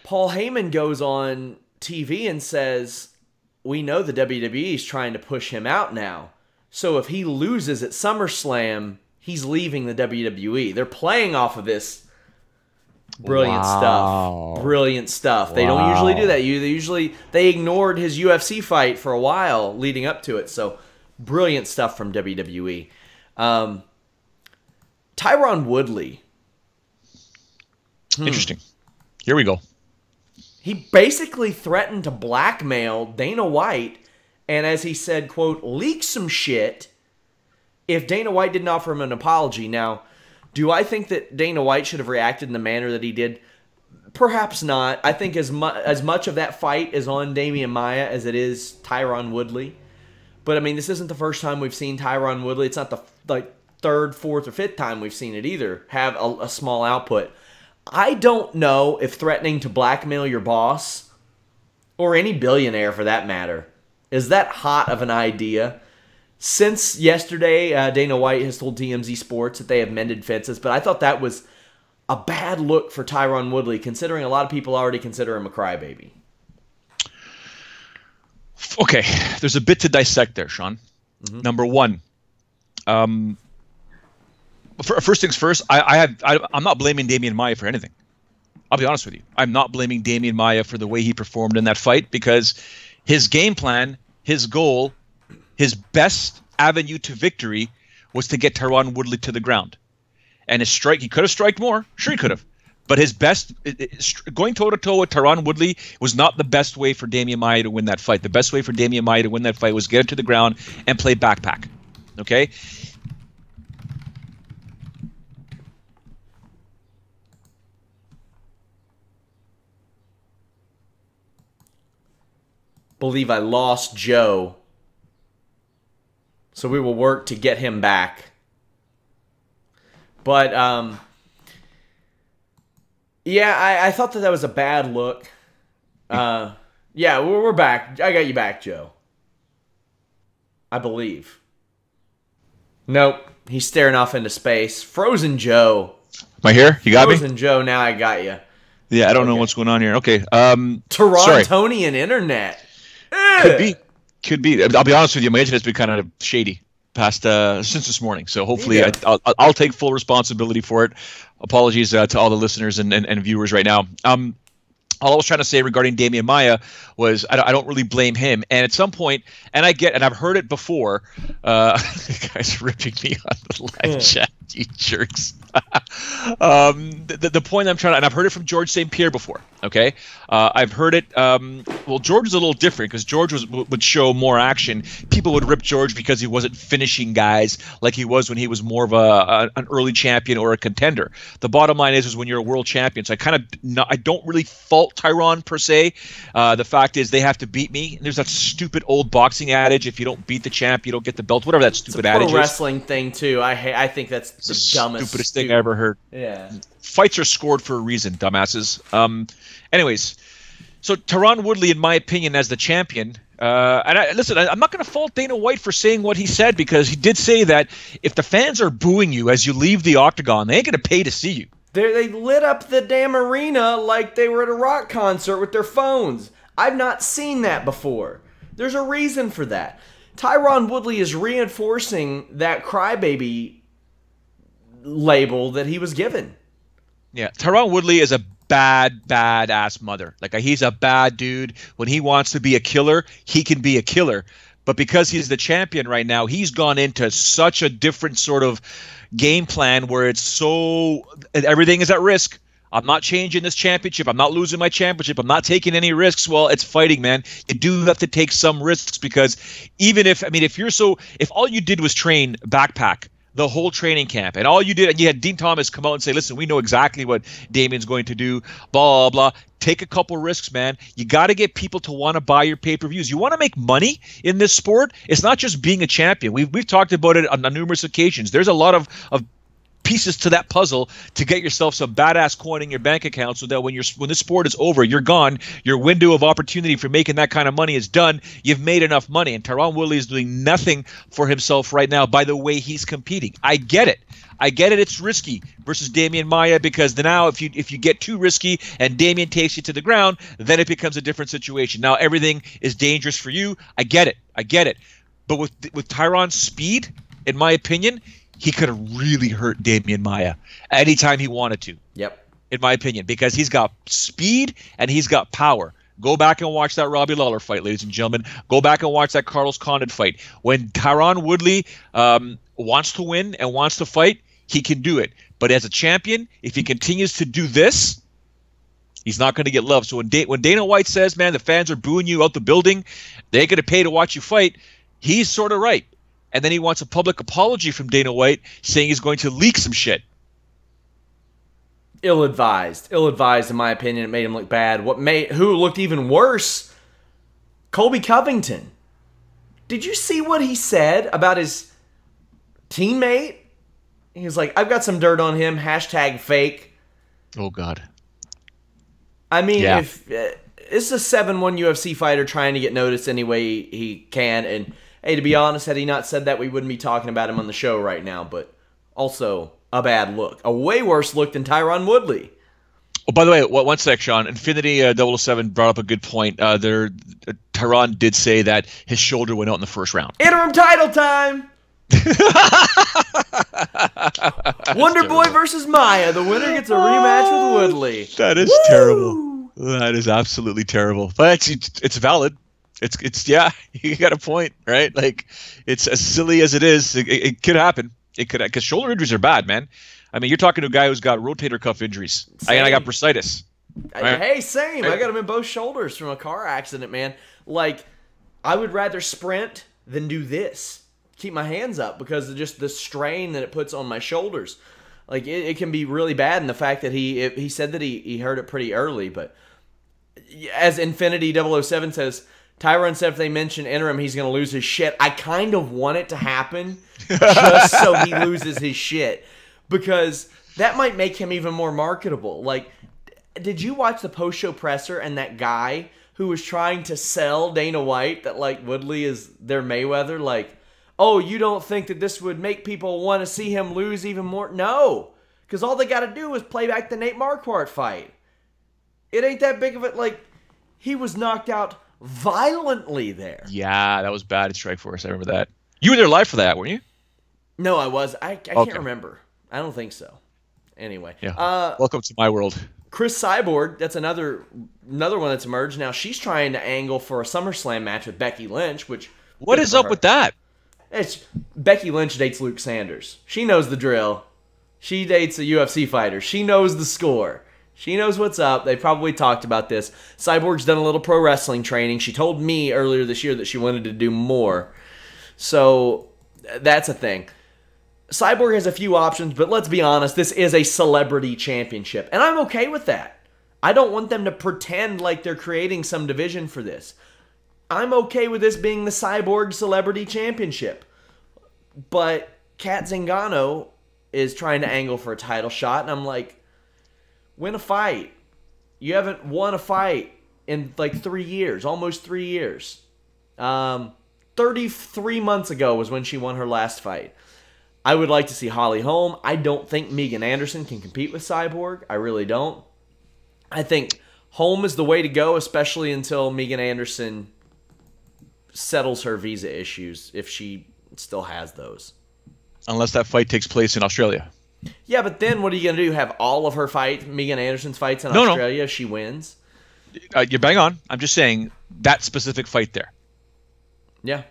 Paul Heyman goes on TV and says, we know the WWE is trying to push him out now. So if he loses at SummerSlam, he's leaving the WWE. They're playing off of this. Brilliant stuff. Brilliant stuff. They don't usually do that. They ignored his UFC fight for a while leading up to it. So brilliant stuff from WWE. Tyron Woodley.
Interesting. Here we go.
He basically threatened to blackmail Dana White, and as he said, quote, leak some shit if Dana White didn't offer him an apology. Now, do I think that Dana White should have reacted in the manner that he did? Perhaps not. I think as much of that fight is on Damian Maia as it is Tyron Woodley. But, I mean, this isn't the first time we've seen Tyron Woodley. It's not the third, fourth, or fifth time we've seen it either, have a small output. I don't know if threatening to blackmail your boss, or any billionaire for that matter, is that hot of an idea. Since yesterday, Dana White has told TMZ Sports that they have mended fences, but I thought that was a bad look for Tyron Woodley, considering a lot of people already consider him a crybaby.
Okay, there's a bit to dissect there, Sean. Mm-hmm. Number one, first things first, I'm not blaming Damian Maia for anything. I'll be honest with you. I'm not blaming Damian Maia for the way he performed in that fight, because his game plan, his goal, his best avenue to victory was to get Tyron Woodley to the ground. And his strike, he could have striked more. Sure, he could have. But his best, going toe-to-toe with Tyron Woodley was not the best way for Damian Maia to win that fight. The best way for Damian Maia to win that fight was get him to the ground and play backpack. Okay?
Believe I lost Joe. So we will work to get him back. But, yeah, I thought that was a bad look. Yeah, we're back. I got you back, Joe. I believe. Nope. He's staring off into space. Frozen Joe.
Am I here? You got me?
Frozen Joe, now I got you.
Yeah, I don't know what's going on here. Okay.
Torontonian internet.
Could be. I'll be honest with you. My internet's been kind of shady past since this morning. So hopefully I'll take full responsibility for it. Apologies to all the listeners and viewers right now. All I was trying to say regarding Damian Maia was I don't really blame him. And at some point, and I've heard it before. You guys ripping me on the live chat, you jerks. The point I'm trying to, and I've heard it from George St. Pierre before. Okay, I've heard it. Well, George is a little different because George would show more action. People would rip George because he wasn't finishing guys like he was when he was more of an early champion or a contender. The bottom line is when you're a world champion. So I don't really fault Tyron per se. The fact is they have to beat me. And there's that stupid old boxing adage: if you don't beat the champ, you don't get the belt. Whatever that stupid adage is.
It's a pro wrestling thing too. I think that's the dumbest,
stupidest thing I ever heard.
Yeah.
Fights are scored for a reason, dumbasses. Anyways, so Tyron Woodley, in my opinion, as the champion, listen, I'm not going to fault Dana White for saying what he said, because he did say that if the fans are booing you as you leave the octagon, they ain't going to pay to see you.
They lit up the damn arena like they were at a rock concert with their phones. I've not seen that before. There's a reason for that. Tyron Woodley is reinforcing that crybaby label that he was given.
Yeah, Tyron Woodley is a badass mother. Like, he's a bad dude. When he wants to be a killer, he can be a killer. But because he's the champion right now, he's gone into such a different sort of game plan where everything is at risk. I'm not changing this championship. I'm not losing my championship. I'm not taking any risks. Well, it's fighting, man. You do have to take some risks, because if all you did was train backpack the whole training camp, and all you did, and you had Dean Thomas come out and say, listen, we know exactly what Damian's going to do, blah, blah, blah. Take a couple risks, man. You got to get people to want to buy your pay-per-views. You want to make money in this sport. It's not just being a champion. We've talked about it on numerous occasions. There's a lot of pieces to that puzzle to get yourself some badass coin in your bank account, so that when this sport is over, you're gone. Your window of opportunity for making that kind of money is done. You've made enough money, and Tyron Woodley is doing nothing for himself right now by the way he's competing. I get it. It's risky versus Damian Maia, because now if you get too risky and Damian takes you to the ground, then it becomes a different situation. Now everything is dangerous for you. I get it. But with Tyron's speed, in my opinion, he could have really hurt Damian Maia anytime he wanted to.
Yep.
In my opinion, because he's got speed and he's got power. Go back and watch that Robbie Lawler fight, ladies and gentlemen. Go back and watch that Carlos Condit fight. When Tyron Woodley wants to win and wants to fight, he can do it. But as a champion, if he continues to do this, he's not going to get loved. So when Dana White says, man, the fans are booing you out the building, they're going to pay to watch you fight, he's sort of right. And then he wants a public apology from Dana White, saying he's going to leak some shit.
Ill-advised in my opinion. It made him look bad. Who looked even worse? Colby Covington. Did you see what he said about his teammate? He was like, I've got some dirt on him, #fake.
Oh God.
I mean, if this is a 7-1 UFC fighter trying to get noticed any way he can, and hey, to be honest, had he not said that, we wouldn't be talking about him on the show right now, but also a bad look. A way worse look than Tyron Woodley.
Oh, by the way, one sec, Sean. Infinity 007 brought up a good point. Tyron did say that his shoulder went out in the first round.
Interim title time! Wonder Boy versus Maia. The winner gets a rematch with Woodley.
That is terrible. That is absolutely terrible. But it's valid. It's yeah, you got a point, right? Like, it's as silly as it is. It could happen. It could, because shoulder injuries are bad, man. I mean, you're talking to a guy who's got rotator cuff injuries. And I got bursitis.
Right? Hey, same. I got them in both shoulders from a car accident, man. Like, I would rather sprint than do this. Keep my hands up because of just the strain that it puts on my shoulders. Like, it can be really bad. And the fact that he said that he heard it pretty early. But as Infinity 007 says, Tyron said if they mention interim, he's going to lose his shit. I kind of want it to happen just so he loses his shit. Because that might make him even more marketable. Like, did you watch the post-show presser and that guy who was trying to sell Dana White that, like, Woodley is their Mayweather? Like, oh, you don't think that this would make people want to see him lose even more? No. Because all they got to do is play back the Nate Marquardt fight. It ain't that big of it. Like, he was knocked out violently there.
Yeah, that was bad at Strikeforce. I remember that. You were there live for that, weren't you?
No, I was. I can't remember. I don't think so. Anyway.
Yeah. Welcome to my world.
Chris Cyborg, that's another one that's emerged. Now, she's trying to angle for a SummerSlam match with Becky Lynch, which...
What is up with that?
Becky Lynch dates Luke Sanders. She knows the drill. She dates a UFC fighter. She knows the score. She knows what's up. They probably talked about this. Cyborg's done a little pro wrestling training. She told me earlier this year that she wanted to do more. So that's a thing. Cyborg has a few options, but let's be honest, this is a celebrity championship. And I'm okay with that. I don't want them to pretend like they're creating some division for this. I'm okay with this being the Cyborg Celebrity Championship. But Kat Zingano is trying to angle for a title shot, and I'm like, win a fight. You haven't won a fight in like 3 years, almost 3 years. 33 months ago was when she won her last fight. I would like to see Holly Holm. I don't think Megan Anderson can compete with Cyborg. I really don't. I think Holm is the way to go, especially until Megan Anderson settles her visa issues, if she still has those.
Unless that fight takes place in Australia.
Yeah, but then what are you going to do? Have all of her fights, Megan Anderson's fights in Australia if she wins?
You're bang on. I'm just saying that specific fight there.
Yeah.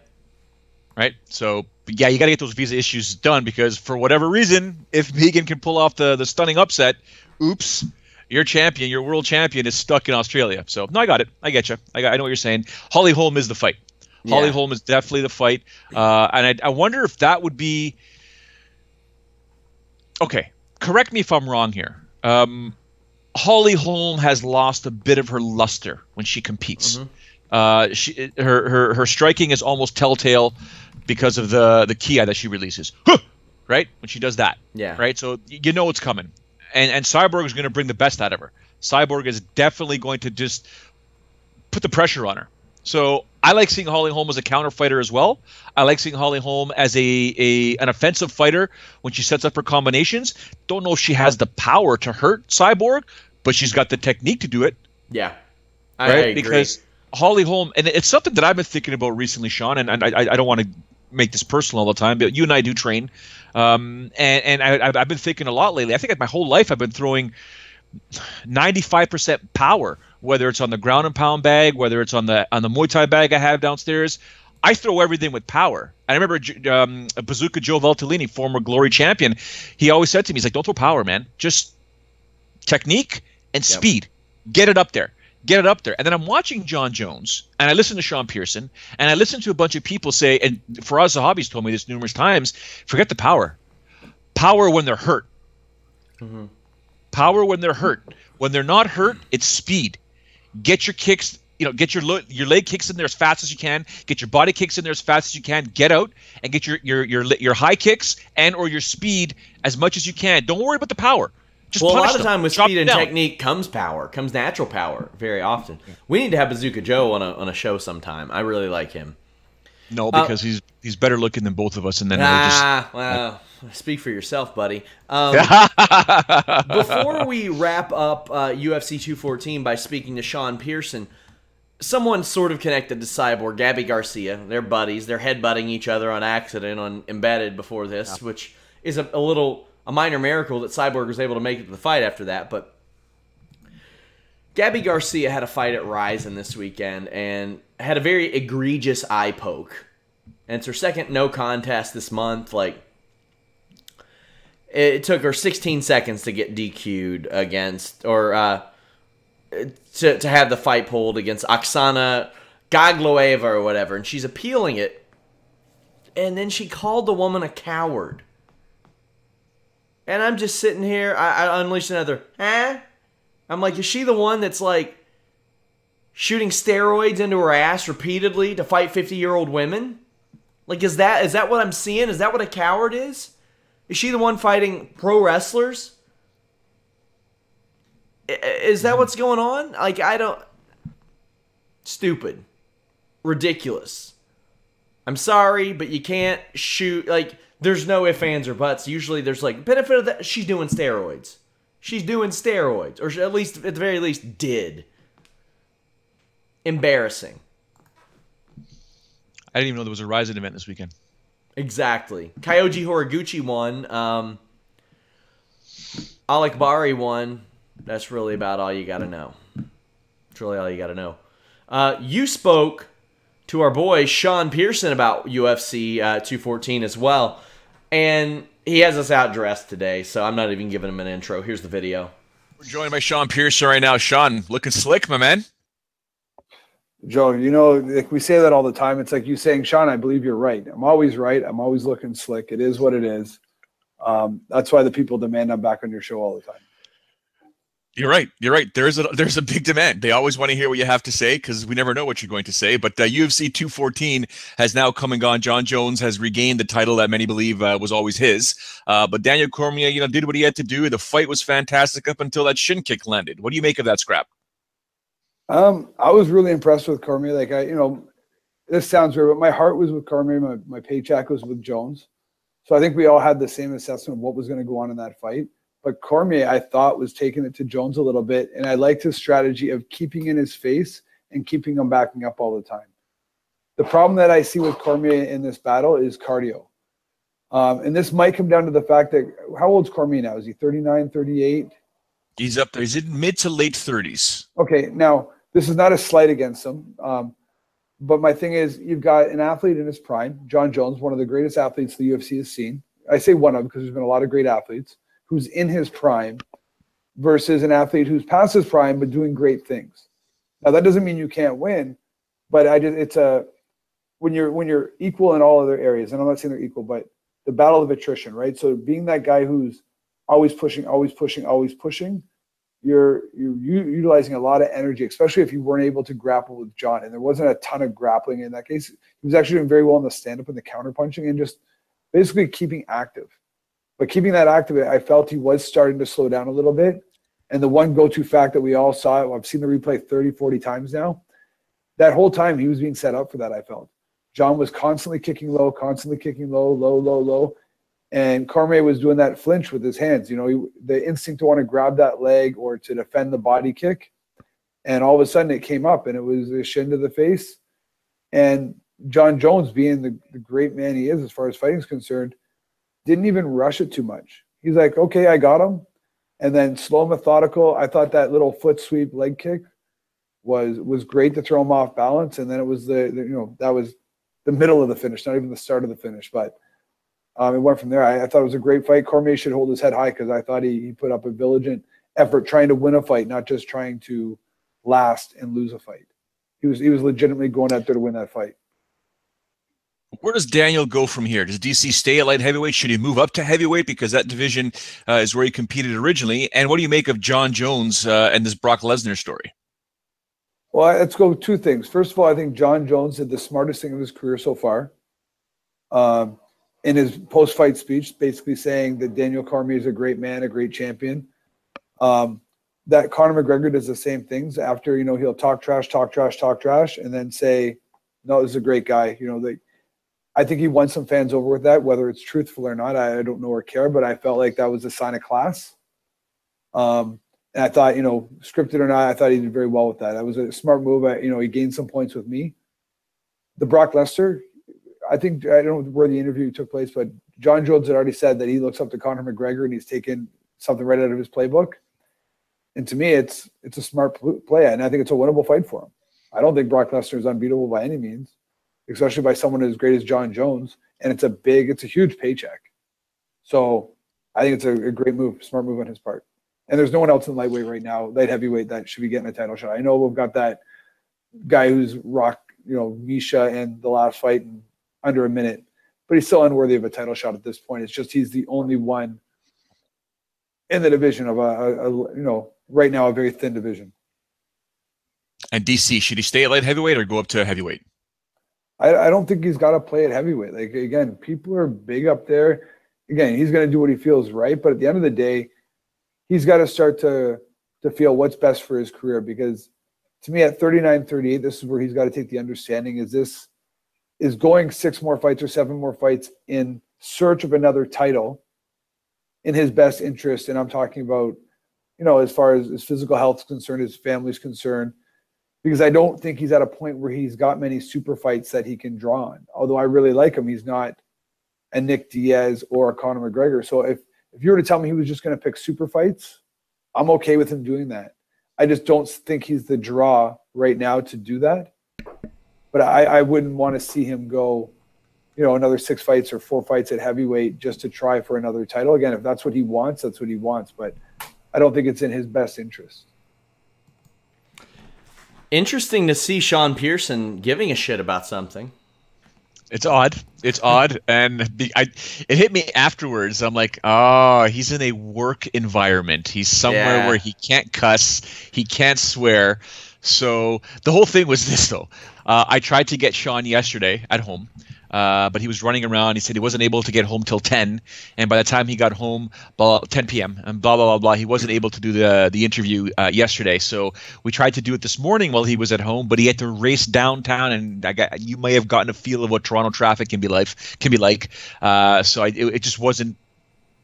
Right? So, yeah, you got to get those visa issues done because for whatever reason, if Megan can pull off the stunning upset, oops, your champion, your world champion is stuck in Australia. So, no, I got it. I get you. I know what you're saying. Holly Holm is the fight. Yeah. Holly Holm is definitely the fight. And I wonder if that would be... Okay, correct me if I'm wrong here. Holly Holm has lost a bit of her luster when she competes. Mm-hmm. Her striking is almost telltale because of the ki that she releases. Huh! right? When she does that.
Yeah.
Right? So you know it's coming. And Cyborg is going to bring the best out of her. Cyborg is definitely going to just put the pressure on her. So I like seeing Holly Holm as a counter fighter as well. I like seeing Holly Holm as an offensive fighter when she sets up her combinations. Don't know if she has the power to hurt Cyborg, but she's got the technique to do it.
Yeah.
I
agree.
Because Holly Holm, and it's something that I've been thinking about recently, Sean, and I don't want to make this personal all the time, but you and I do train. And I've been thinking a lot lately. I think my whole life I've been throwing 95% power, whether it's on the ground and pound bag, whether it's on the Muay Thai bag I have downstairs. I throw everything with power. I remember Bazooka Joe Valtellini, former Glory champion, he always said to me, he's like, don't throw power, man. Just technique and speed. Get it up there. Get it up there. And then I'm watching John Jones, and I listen to Sean Pierson, and I listen to a bunch of people say, and Faraz Zahabi's told me this numerous times, forget the power. Power when they're hurt. Mm-hmm. Power when they're hurt. When they're not hurt, it's speed. Get your kicks, get your leg kicks in there as fast as you can. Get your body kicks in there as fast as you can. Get out and get your high kicks and or your speed as much as you can. Don't worry about the power. Just
a lot of
them.
time with
Chop
speed and
down.
technique comes power, comes natural power very often. We need to have Bazooka Joe on a show sometime. I really like him.
No, because he's better looking than both of us, and then
well, speak for yourself, buddy. Before we wrap up UFC 214 by speaking to Sean Pierson, someone sort of connected to Cyborg, Gabby Garcia. They're buddies. They're headbutting each other on accident on Embedded before this, which is a minor miracle that Cyborg was able to make it to the fight after that. But Gabby Garcia had a fight at Ryzen this weekend and had a very egregious eye poke. And it's her second no contest this month. Like, it took her 16 seconds to get DQ'd against, or to have the fight pulled against Oksana Gagloeva or whatever. And she's appealing it. And then she called the woman a coward. And I'm just sitting here, I unleashed another, I'm like, is she the one that's like shooting steroids into her ass repeatedly to fight 50-year-old women? Like, is that what I'm seeing? Is that what a coward is? Is she the one fighting pro wrestlers? Is that what's going on? Like, stupid. Ridiculous. I'm sorry, but you can't shoot, like, there's no ifs, ands, or buts. Usually there's, like, benefit of that. She's doing steroids. She's doing steroids. Or at least, at the very least, did. Embarrassing.
I didn't even know there was a Ryzen event this weekend.
Exactly. Kyoji Horiguchi won. Alec Bari won. That's really about all you got to know. That's really all you got to know. You spoke to our boy Sean Pierson about UFC 214 as well. And he has us out dressed today, so I'm not even giving him an intro. Here's the video.
We're joined by Sean Pierson right now. Sean, looking slick, my man.
Joe, like we say that all the time. It's like you saying, Sean, I believe you're right. I'm always right. I'm always looking slick. It is what it is. That's why the people demand I'm back on your show all the time.
You're right. You're right. There's a big demand. They always want to hear what you have to say because we never know what you're going to say. But UFC 214 has now come and gone. John Jones has regained the title that many believe was always his. But Daniel Cormier, did what he had to do. The fight was fantastic up until that shin kick landed. What do you make of that scrap?
I was really impressed with Cormier. Like, this sounds weird, but my heart was with Cormier. My paycheck was with Jones. So I think we all had the same assessment of what was going to go on in that fight. But Cormier, I thought, was taking it to Jones a little bit. And I liked his strategy of keeping in his face and keeping him backing up all the time. The problem that I see with Cormier in this battle is cardio. And this might come down to the fact that, how old's Cormier now? Is he 39, 38?
He's up there. He's in mid to late 30s.
Okay, now, this is not a slight against him. But my thing is, you've got an athlete in his prime, John Jones, one of the greatest athletes the UFC has seen. I say one of because there's been a lot of great athletes, who's in his prime versus an athlete who's past his prime but doing great things. Now, that doesn't mean you can't win, but when you're equal in all other areas, and I'm not saying they're equal, but the battle of attrition, right? So being that guy who's always pushing, you're utilizing a lot of energy, especially if you weren't able to grapple with John. And there wasn't a ton of grappling in that case. He was actually doing very well in the stand-up and the counter-punching and just basically keeping active. But keeping that active, I felt he was starting to slow down a little bit. And the one go-to fact that we all saw, I've seen the replay 30, 40 times now, that whole time he was being set up for that, I felt. John was constantly kicking low, low. And Cormier was doing that flinch with his hands. You know, the instinct to want to grab that leg or to defend the body kick. And all of a sudden it came up and it was a shin to the face. And John Jones, being the great man he is as far as fighting is concerned, didn't even rush it too much. He's like, okay, I got him. And then slow, methodical. I thought that little foot sweep leg kick was great to throw him off balance. And then it was that was the middle of the finish, not even the start of the finish. But it went from there. I thought it was a great fight. Cormier should hold his head high because I thought he put up a diligent effort trying to win a fight, not just trying to last and lose a fight. He was legitimately going out there to win that fight.
Where does Daniel go from here? Does DC stay at light heavyweight? Should he move up to heavyweight because that division is where he competed originally? And what do you make of John Jones and this Brock Lesnar story?
Well, let's go two things. First of all, I think John Jones did the smartest thing of his career so far. In his post-fight speech, basically saying that Daniel Cormier is a great man, a great champion. That Conor McGregor does the same things. After, he'll talk trash, and then say, no, this is a great guy. I think he won some fans over with that, whether it's truthful or not. I don't know or care, but I felt like that was a sign of class. And I thought, scripted or not, I thought he did very well with that. That was a smart move. He gained some points with me. The Brock Lesnar, I don't know where the interview took place, but John Jones had already said that he looks up to Conor McGregor and he's taken something right out of his playbook. And to me, it's a smart play, and I think it's a winnable fight for him. I don't think Brock Lesnar is unbeatable by any means, especially by someone as great as John Jones. And it's a huge paycheck. So I think it's a great move, smart move on his part. And there's no one else in lightweight right now, light heavyweight, that should be getting a title shot. I know we've got that guy who's rocked, Misha in the last fight in under a minute, but he's still unworthy of a title shot at this point. It's just he's the only one in the division of right now a very thin division.
And DC, should he stay at light heavyweight or go up to heavyweight?
I don't think he's got to play at heavyweight. Like, again, people are big up there. Again, he's going to do what he feels right, but at the end of the day, he's got to start to feel what's best for his career, because to me at 39, 38, this is where he's got to take the understanding. Is going 6 more fights or 7 more fights in search of another title in his best interest? And I'm talking about, as far as his physical health is concerned, his family's concerned, because I don't think he's at a point where he's got many super fights that he can draw on. Although I really like him, he's not a Nick Diaz or a Conor McGregor. So if you were to tell me he was just going to pick super fights, I'm okay with him doing that. I just don't think he's the draw right now to do that. But I wouldn't want to see him go, another 6 fights or 4 fights at heavyweight just to try for another title. Again, if that's what he wants, that's what he wants. But I don't think it's in his best interest.
Interesting to see Sean Pierson giving a shit about something.
It's odd. And it hit me afterwards. I'm like, oh, he's in a work environment. He's somewhere where he can't cuss, he can't swear. So the whole thing was this, though. I tried to get Sean yesterday at home, but he was running around. He said he wasn't able to get home till 10, and by the time he got home, 10 p.m. and blah, blah, blah, blah, he wasn't able to do the interview yesterday. So we tried to do it this morning while he was at home, but he had to race downtown, and you may have gotten a feel of what Toronto traffic can be like. So it just wasn't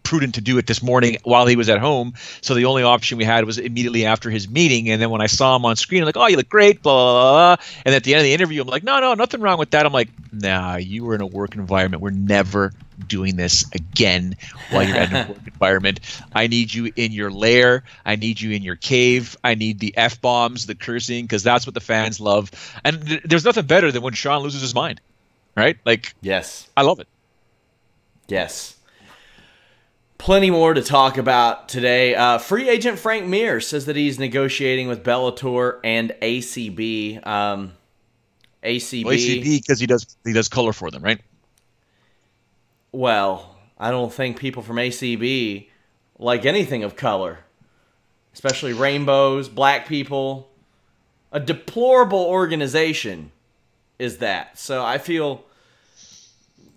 prudent to do it this morning while he was at home. So the only option we had was immediately after his meeting. And then when I saw him on screen, I'm like, oh, you look great, blah, blah, blah. And at the end of the interview, I'm like, no, nothing wrong with that. I'm like, nah, you were in a work environment. We're never doing this again while you're in a work environment. I need you in your lair. I need you in your cave. I need the F-bombs, the cursing, because that's what the fans love. And there's nothing better than when Sean loses his mind, right? Like,
yes,
I love it.
Yes. Plenty more to talk about today. Free agent Frank Mir says that he's negotiating with Bellator and ACB. ACB,
well, ACB because he does color for them, right?
Well, I don't think people from ACB like anything of color, especially rainbows, black people. A deplorable organization is that. So I feel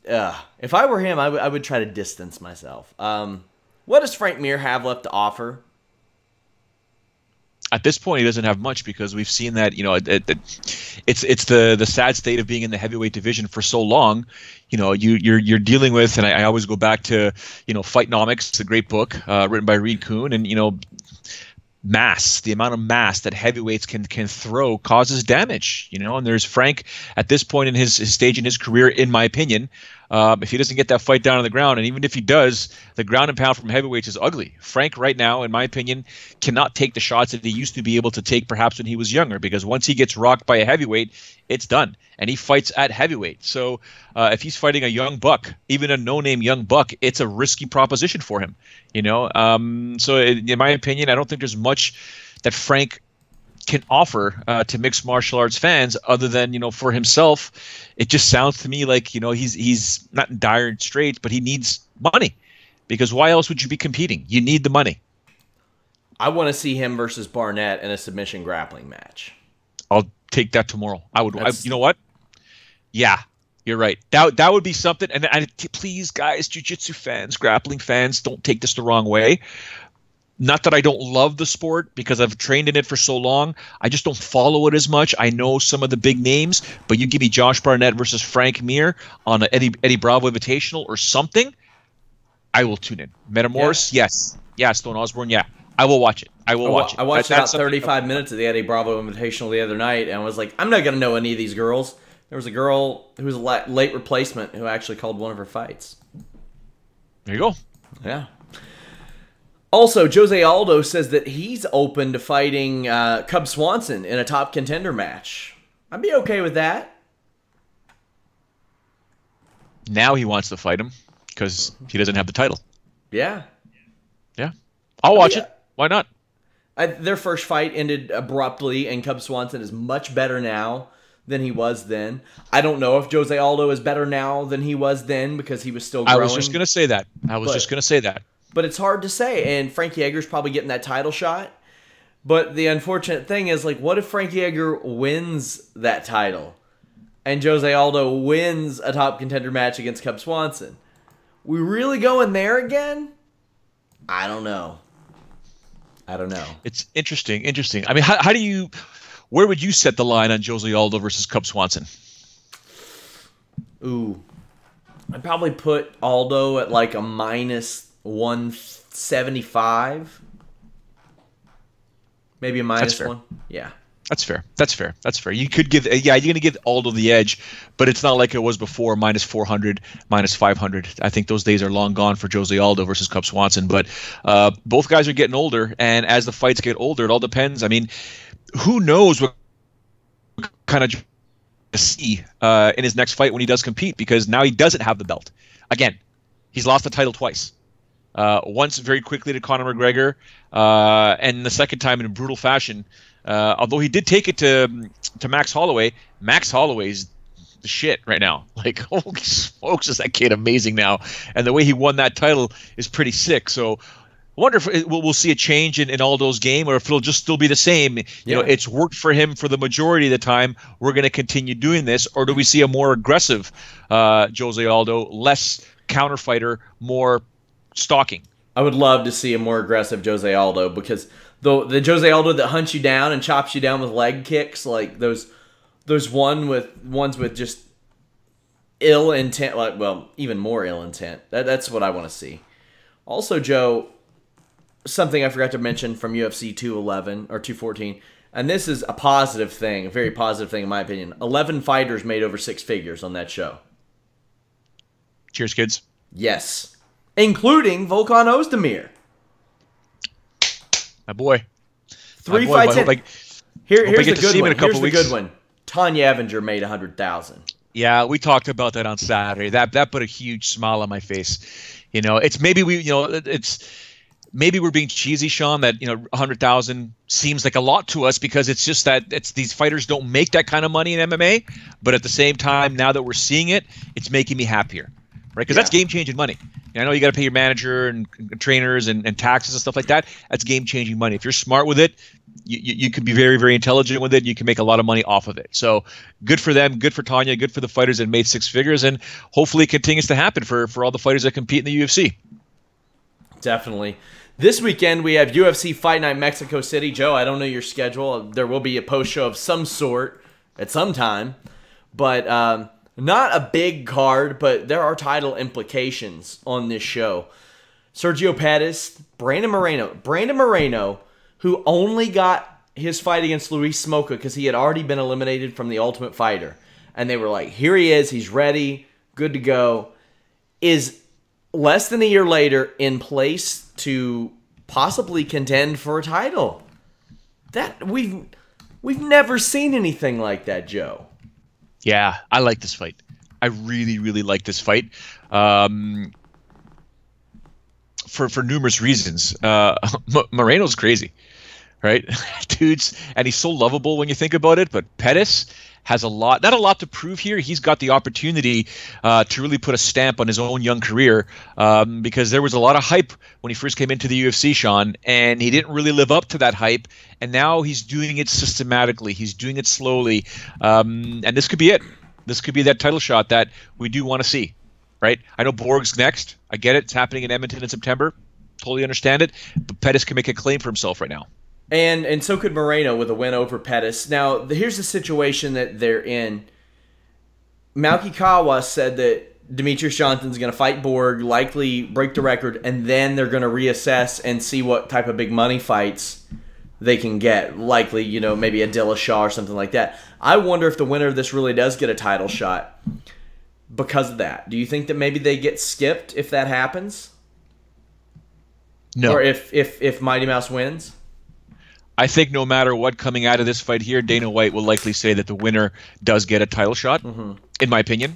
if I were him, I would try to distance myself. What does Frank Mir have left to offer?
At this point, he doesn't have much because we've seen that, it's the sad state of being in the heavyweight division for so long. You're dealing with, and I always go back to, Fightnomics. It's a great book written by Reed Kuhn, and mass, the amount of mass that heavyweights can throw causes damage, and there's Frank at this point in his stage in his career, in my opinion, if he doesn't get that fight down on the ground, and even if he does, the ground and pound from heavyweights is ugly. Frank right now, in my opinion, cannot take the shots that he used to be able to take perhaps when he was younger, because once he gets rocked by a heavyweight, it's done, and he fights at heavyweight. So if he's fighting a young buck, even a no-name young buck, it's a risky proposition for him, so in my opinion, I don't think there's much that Frank can offer to mixed martial arts fans other than, for himself. It just sounds to me like, he's not in dire straits, but he needs money, because why else would you be competing? You need the money.
I want to see him versus Barnett in a submission grappling match.
I'll take that tomorrow. You know what? Yeah, you're right. That would be something. And please, guys, jiu-jitsu fans, grappling fans, don't take this the wrong way. Not that I don't love the sport, because I've trained in it for so long. I just don't follow it as much. I know some of the big names, but you give me Josh Barnett versus Frank Mir on an Eddie Bravo Invitational or something, I will tune in. Metamoris, yes. Yeah, Stone Osborne, yeah. I will watch it. I watch it.
I watched about 35 minutes of the Eddie Bravo Invitational the other night, and I was like, I'm not going to know any of these girls. There was a girl who was a late replacement who actually called one of her fights.
There you go.
Yeah. Also, Jose Aldo says that he's open to fighting Cub Swanson in a top contender match. I'd be okay with that.
Now he wants to fight him because he doesn't have the title.
Yeah.
Yeah. I'll watch it. Why not?
Their first fight ended abruptly, and Cub Swanson is much better now than he was then. I don't know if Jose Aldo is better now than he was then, because he was still growing.
I was just going to say that.
But it's hard to say, and Frankie Edgar's probably getting that title shot. But the unfortunate thing is, what if Frankie Edgar wins that title and Jose Aldo wins a top contender match against Cub Swanson? We really going there again? I don't know.
It's interesting. I mean, where would you set the line on Jose Aldo versus Cub Swanson?
Ooh. I'd probably put Aldo at a minus 175. Maybe a minus one. Yeah.
That's fair. You could give, you're going to give Aldo the edge, but it's not like it was before, minus 400, minus 500. I think those days are long gone for Jose Aldo versus Cub Swanson. But both guys are getting older, and as the fights get older, it all depends. I mean, who knows what kind of to see in his next fight when he does compete, because now he doesn't have the belt. Again, he's lost the title twice. Once very quickly to Conor McGregor, and the second time in a brutal fashion. Although he did take it to Max Holloway. Max Holloway's the shit right now. Holy smokes, is that kid amazing now. And the way he won that title is pretty sick. So I wonder if we'll see a change in Aldo's game, or if it'll just still be the same. You know, it's worked for him for the majority of the time. We're going to continue doing this. Or do we see a more aggressive Jose Aldo, less counter fighter, more stalking?
I would love to see a more aggressive Jose Aldo, because the Jose Aldo that hunts you down and chops you down with leg kicks, like those ones with just ill intent, even more ill intent. That's what I want to see. Also, Joe, something I forgot to mention from UFC 211 or 214, and this is a positive thing, a very positive thing in my opinion. 11 fighters made over six figures on that show.
Cheers, kids.
Yes, including Volkan Ozdemir.
My boy.
Three fights in. Here's the good one. Here's the good one. Tanya Evinger made 100,000.
Yeah, we talked about that on Saturday. That put a huge smile on my face. You know, it's maybe maybe we're being cheesy, Sean, that 100,000 seems like a lot to us, because it's just that these fighters don't make that kind of money in MMA. But at the same time, now that we're seeing it, it's making me happier, right? Because that's game-changing money. I know you got to pay your manager and trainers and taxes and stuff like that. That's game-changing money. If you're smart with it, you could be very, very intelligent with it. You can make a lot of money off of it. So good for them, good for Tanya, good for the fighters that made six figures, and hopefully it continues to happen for all the fighters that compete in the UFC.
Definitely. This weekend we have UFC Fight Night Mexico City. Joe, I don't know your schedule. There will be a post show of some sort at some time, but not a big card, but there are title implications on this show. Sergio Pettis, Brandon Moreno, who only got his fight against Luis Smolka because he had already been eliminated from the Ultimate Fighter. And they were like, here he is, he's ready, good to go. Is less than a year later in place to possibly contend for a title. That we've never seen anything like that, Joe.
Yeah, I like this fight. I really, really like this fight. For numerous reasons. Moreno's crazy, right? Dude's, and he's so lovable when you think about it, but Pettis has not a lot to prove here. He's got the opportunity to really put a stamp on his own young career because there was a lot of hype when he first came into the UFC, Sean, and he didn't really live up to that hype, and now he's doing it systematically. He's doing it slowly, and this could be it. This could be that title shot that we do want to see. Right? I know Borg's next. I get it. It's happening in Edmonton in September. Totally understand it. But Pettis can make a claim for himself right now.
And so could Moreno with a win over Pettis. Now, here's the situation that they're in. Malky Kawa said that Demetrius Johnson's going to fight Borg, likely break the record, and then they're going to reassess and see what type of big money fights they can get. Likely, maybe a Dillashaw or something like that. I wonder if the winner of this really does get a title shot. Because of that, do you think that maybe they get skipped if that happens?
No.
Or if Mighty Mouse wins?
I think no matter what coming out of this fight here, Dana White will likely say that the winner does get a title shot, in my opinion,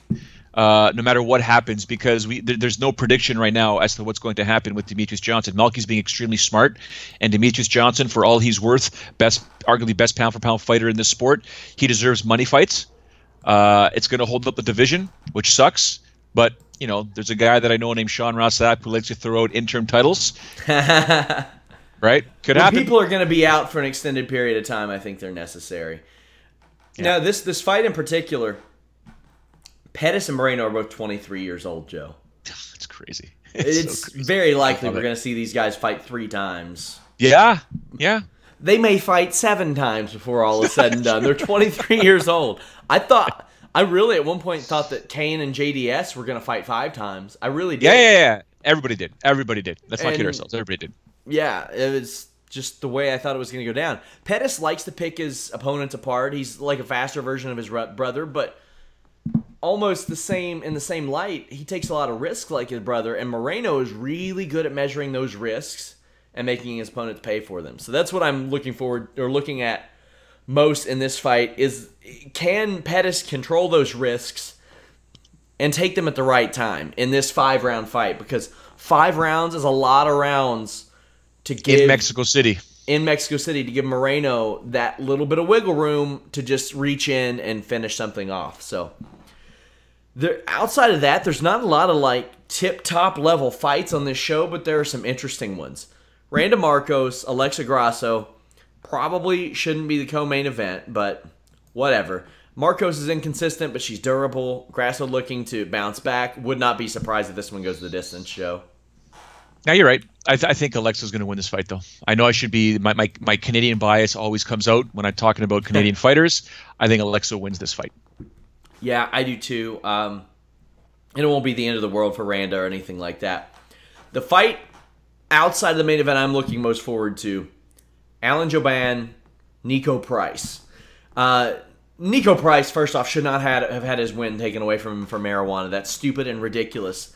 no matter what happens, because there's no prediction right now as to what's going to happen with Demetrius Johnson. Malky's being extremely smart, and Demetrius Johnson, for all he's worth, arguably best pound-for-pound fighter in this sport, he deserves money fights. It's going to hold up the division, which sucks. But, there's a guy that I know named Sean Ross Sapp who likes to throw out interim titles. Right? Could happen.
People are going to be out for an extended period of time. I think they're necessary. Yeah. Now, this fight in particular, Pettis and Moreno are both 23 years old, Joe.
It's crazy.
It's
so crazy.
Very likely we're going to see these guys fight 3 times.
Yeah.
They may fight 7 times before all is said and done. They're 23 years old. I really at one point thought that Kane and JDS were going to fight 5 times. I really did.
Yeah. Everybody did. Let's not kid ourselves. Everybody did.
Yeah, it was just the way I thought it was going to go down. Pettis likes to pick his opponents apart. He's like a faster version of his brother, but almost the same in the same light. He takes a lot of risks like his brother, and Moreno is really good at measuring those risks and making his opponents pay for them. So that's what I'm looking at most in this fight is, can Pettis control those risks and take them at the right time in this 5-round fight? Because 5 rounds is a lot of rounds to give
in Mexico City
to give Moreno that little bit of wiggle room to just reach in and finish something off. So outside of that, there's not a lot of tip-top level fights on this show, but there are some interesting ones. Randa Marcos, Alexa Grasso, probably shouldn't be the co-main event, but whatever. Marcos is inconsistent, but she's durable. Grasso looking to bounce back. Would not be surprised if this one goes the distance, Joe.
Now you're right. I think Alexa's going to win this fight, though. I know I should be my Canadian bias always comes out when I'm talking about Canadian fighters. I think Alexa wins this fight.
Yeah, I do too. And it won't be the end of the world for Randa or anything like that. The fight outside of the main event I'm looking most forward to, Alan Jouban, Nico Price. Nico Price, first off, should not have had his win taken away from him for marijuana. That's stupid and ridiculous.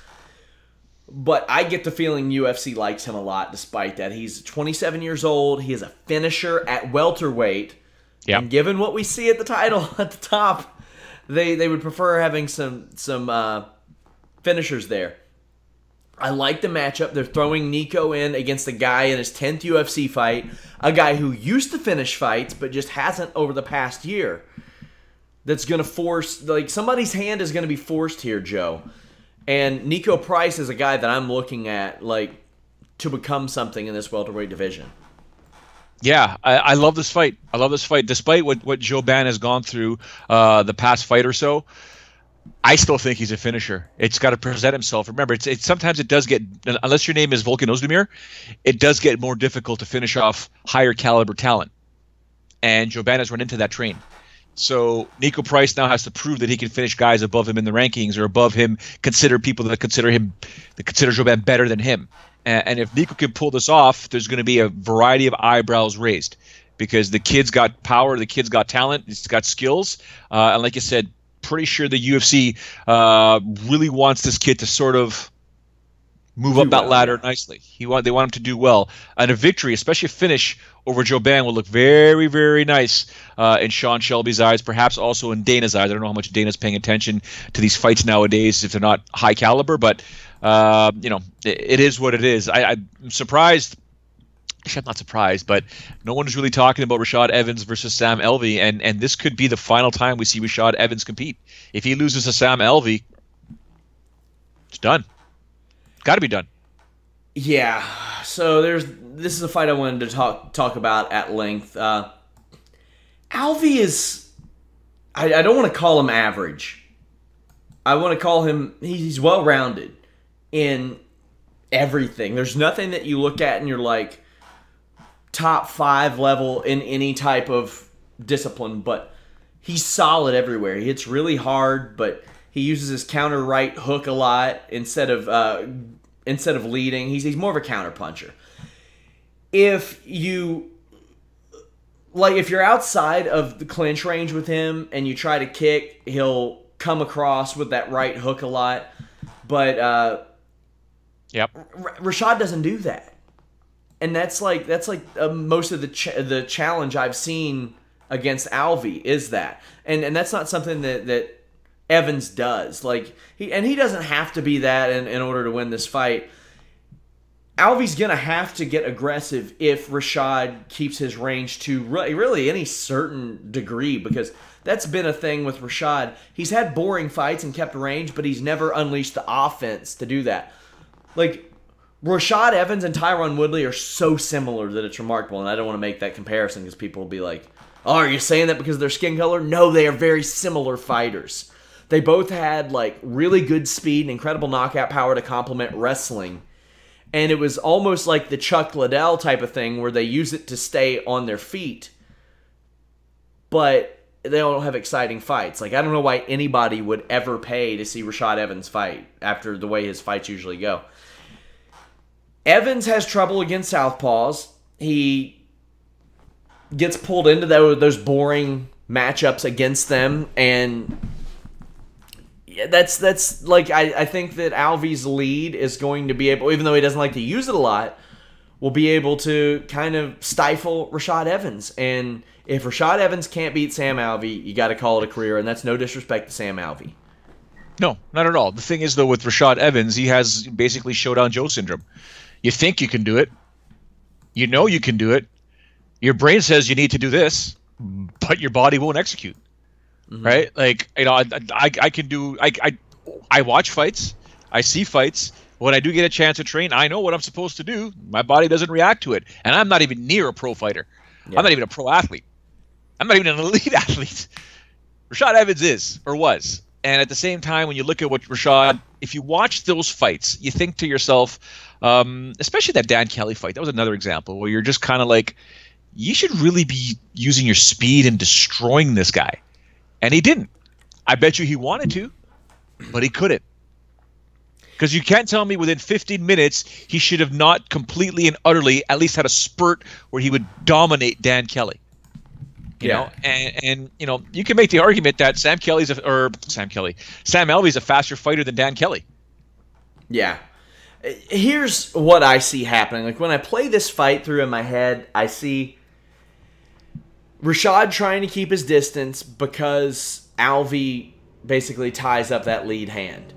But I get the feeling UFC likes him a lot despite that. He's 27 years old. He is a finisher at welterweight.
Yep.
And given what we see at the title at the top, they would prefer having some finishers there. I like the matchup. They're throwing Nico in against a guy in his 10th UFC fight, a guy who used to finish fights but just hasn't over the past year. That's going to force, somebody's hand is going to be forced here, Joe. And Nico Price is a guy that I'm looking at, to become something in this welterweight division.
Yeah, I love this fight. I love this fight. Despite what Joe Ban has gone through the past fight or so, I still think he's a finisher. It's got to present himself. Remember, it's sometimes it does get, unless your name is Volkan Ozdemir, it does get more difficult to finish off higher caliber talent. And Joe Ban has run into that train. So Nico Price now has to prove that he can finish guys above him in the rankings or above him, consider people that consider Joe Ban better than him. And if Nico can pull this off, there's going to be a variety of eyebrows raised because the kid's got power, the kid's got talent, he's got skills. And like you said, pretty sure the UFC really wants this kid to sort of move up that ladder nicely. They want him to do well. And a victory, especially a finish over Joe Ban, will look very, very nice in Sean Shelby's eyes, perhaps also in Dana's eyes. I don't know how much Dana's paying attention to these fights nowadays if they're not high caliber, but it is what it is. I'm surprised. Actually, I'm not surprised, but no one is really talking about Rashad Evans versus Sam Alvey, and this could be the final time we see Rashad Evans compete. If he loses to Sam Alvey, it's done. Got to be done.
Yeah. So this is a fight I wanted to talk about at length. Alvey is, I don't want to call him average. I want to call him, he's well-rounded in everything. There's nothing that you look at and you're like top 5 level in any type of discipline, but he's solid everywhere. He hits really hard, but he uses his counter right hook a lot instead of leading. He's more of a counter puncher. If you're outside of the clinch range with him and you try to kick, he'll come across with that right hook a lot. But Rashad doesn't do that. And that's like most of the challenge I've seen against Alvey is that. And that's not something that Evans does. Like he doesn't have to be that in order to win this fight. Alvey's going to have to get aggressive if Rashad keeps his range to really any certain degree, because that's been a thing with Rashad. He's had boring fights and kept range, but he's never unleashed the offense to do that. Like, Rashad Evans and Tyron Woodley are so similar that it's remarkable, and I don't want to make that comparison because people will be like, oh, are you saying that because of their skin color? No, they are very similar fighters. They both had like really good speed and incredible knockout power to complement wrestling. And it was almost like the Chuck Liddell type of thing where they use it to stay on their feet, but they don't have exciting fights. Like, I don't know why anybody would ever pay to see Rashad Evans fight after the way his fights usually go. Evans has trouble against southpaws. He gets pulled into those boring matchups against them, and that's like I think that Alvey's lead is going to be able, even though he doesn't like to use it a lot, will be able to kind of stifle Rashad Evans. And if Rashad Evans can't beat Sam Alvey, you got to call it a career, and that's no disrespect to Sam Alvey.
No, not at all. The thing is, though, with Rashad Evans, he has basically Showdown Joe syndrome. You think you can do it. You know you can do it. Your brain says you need to do this, but your body won't execute. Mm-hmm. Right? Like, you know, I can do. I watch fights. I see fights. When I do get a chance to train, I know what I'm supposed to do. My body doesn't react to it, and I'm not even near a pro fighter. Yeah. I'm not even a pro athlete. I'm not even an elite athlete. Rashad Evans is or was. And at the same time, when you look at what Rashad, if you watch those fights, you think to yourself, especially that Dan Kelly fight, that was another example where you're just kind of like, you should really be using your speed and destroying this guy. And he didn't. I bet you he wanted to, but he couldn't. Because you can't tell me within 15 minutes he should have not completely and utterly at least had a spurt where he would dominate Dan Kelly. You know, and you know, you can make the argument that Sam Alvey's a faster fighter than Dan Kelly.
Yeah. Here's what I see happening. Like, when I play this fight through in my head, I see Rashad trying to keep his distance because Alvey basically ties up that lead hand.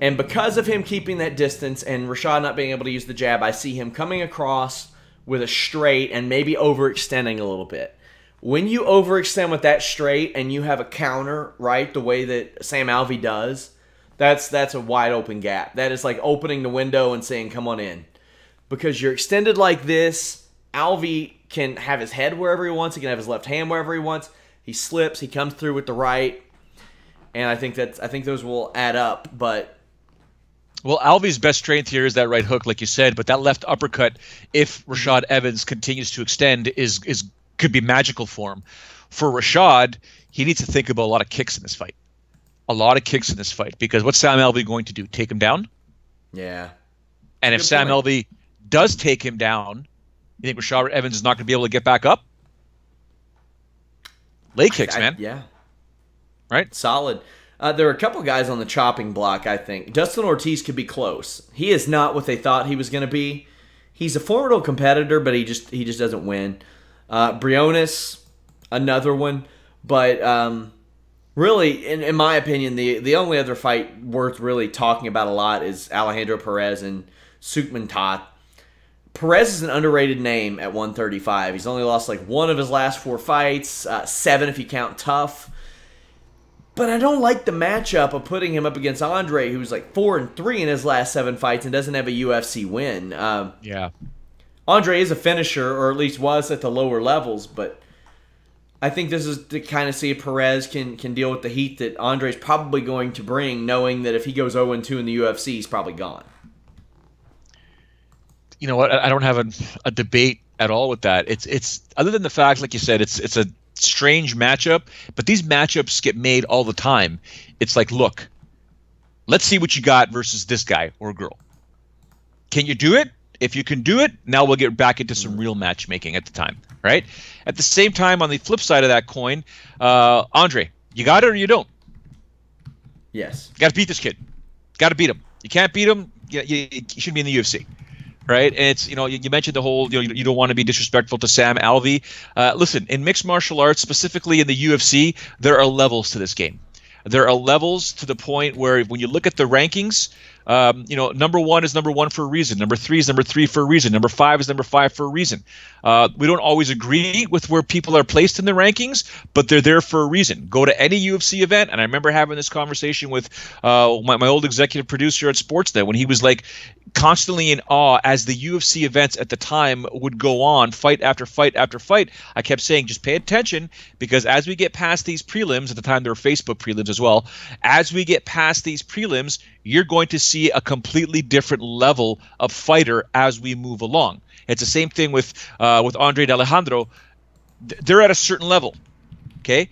And because of him keeping that distance and Rashad not being able to use the jab, I see him coming across with a straight and maybe overextending a little bit. When you overextend with that straight and you have a counter, right, the way that Sam Alvey does, that's a wide open gap. That is like opening the window and saying, come on in. Because you're extended like this, Alvey can have his head wherever he wants. He can have his left hand wherever he wants. He slips. He comes through with the right, and I think those will add up. But
well, Alvy's best strength here is that right hook, like you said. But that left uppercut, if Rashad Evans continues to extend, could be magical for him. For Rashad, he needs to think about a lot of kicks in this fight. A lot of kicks in this fight, because what's Sam Alvey going to do? Take him down?
Yeah.
And if Sam Alvey does take him down, you think Rashad Evans is not going to be able to get back up? Leg kicks, man.
Yeah.
Right?
Solid. There are a couple guys on the chopping block, I think. Dustin Ortiz could be close. He is not what they thought he was going to be. He's a formidable competitor, but he just doesn't win. Briones, another one. But really, in my opinion, the only other fight worth really talking about a lot is Alejandro Perez and Sukman Tat. Perez is an underrated name at 135. He's only lost like one of his last 4 fights, 7 if you count tough. But I don't like the matchup of putting him up against Andre, who's like 4-3 in his last 7 fights and doesn't have a UFC win.
Yeah.
Andre is a finisher, or at least was at the lower levels, but I think this is to kind of see if Perez can deal with the heat that Andre's probably going to bring, knowing that if he goes 0-2 in the UFC, he's probably gone.
You know what? I don't have a debate at all with that. It's other than the fact, like you said, it's a strange matchup, but these matchups get made all the time. It's like, look, let's see what you got versus this guy or girl. Can you do it? If you can do it, now we'll get back into some real matchmaking at the time, right? At the same time, on the flip side of that coin, Andre, you got it or you don't?
Yes.
Got to beat this kid. Got to beat him. You can't beat him, you shouldn't be in the UFC. Right, and it's, you mentioned the whole, you don't want to be disrespectful to Sam Alvey. Listen, in mixed martial arts, specifically in the UFC, there are levels to this game. There are levels to the point where when you look at the rankings, number 1 is number 1 for a reason. Number 3 is number 3 for a reason. Number 5 is number 5 for a reason. We don't always agree with where people are placed in the rankings, but they're there for a reason. Go to any UFC event, and I remember having this conversation with my old executive producer at Sportsnet when he was like constantly in awe as the UFC events at the time would go on, fight after fight after fight. I kept saying, just pay attention, because as we get past these prelims, at the time there were Facebook prelims as well, as we get past these prelims, you're going to see a completely different level of fighter as we move along. It's the same thing with Andre and Alejandro. They're at a certain level, okay,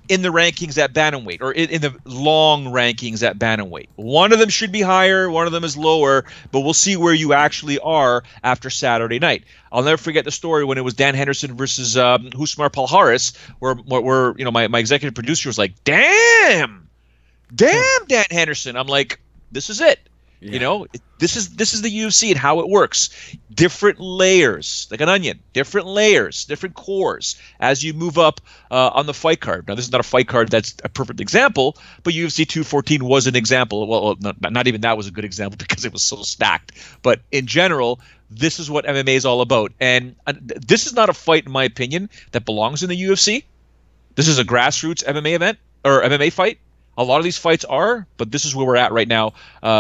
in the rankings at bantamweight, or in the long rankings at bantamweight. One of them should be higher, one of them is lower, but we'll see where you actually are after Saturday night. I'll never forget the story when it was Dan Henderson versus Husmar Palhares, where my executive producer was like, damn Dan Henderson. I'm like, this is it. Yeah. This is the UFC and how it works. Different layers, like an onion. Different layers, different cores as you move up on the fight card. Now, this is not a fight card that's a perfect example, but UFC 214 was an example. Well, not even that was a good example because it was so stacked. But in general, this is what MMA is all about. And this is not a fight, in my opinion, that belongs in the UFC. This is a grassroots MMA event or MMA fight. A lot of these fights are, but this is where we're at right now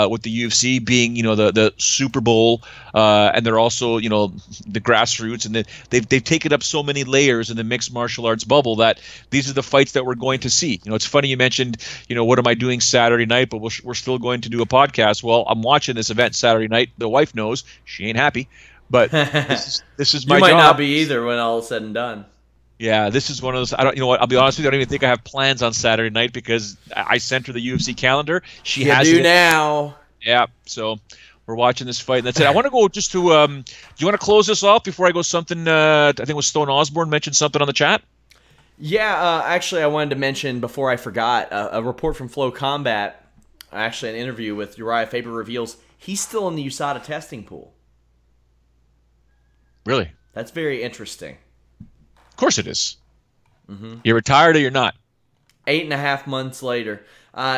with the UFC being, the Super Bowl, and they're also, the grassroots, and they've taken up so many layers in the mixed martial arts bubble that these are the fights that we're going to see. It's funny you mentioned, what am I doing Saturday night, but we're still going to do a podcast. Well, I'm watching this event Saturday night. The wife knows. She ain't happy, but this is my job.
You might not be either when all is said and done.
Yeah, this is one of those. I'll be honest with you. I don't even think I have plans on Saturday night because I sent her the UFC calendar. She has it
now.
Yeah, so we're watching this fight. And that's it. I want to go just to. Do you want to close this off before I go? Something. I think it was Stone Osborne mentioned something on the chat.
Yeah, actually, I wanted to mention before I forgot a report from Flow Combat. Actually, an interview with Uriah Faber reveals he's still in the USADA testing pool.
Really?
That's very interesting.
Of course it is. Mm-hmm. You're retired or you're not.
8.5 months later.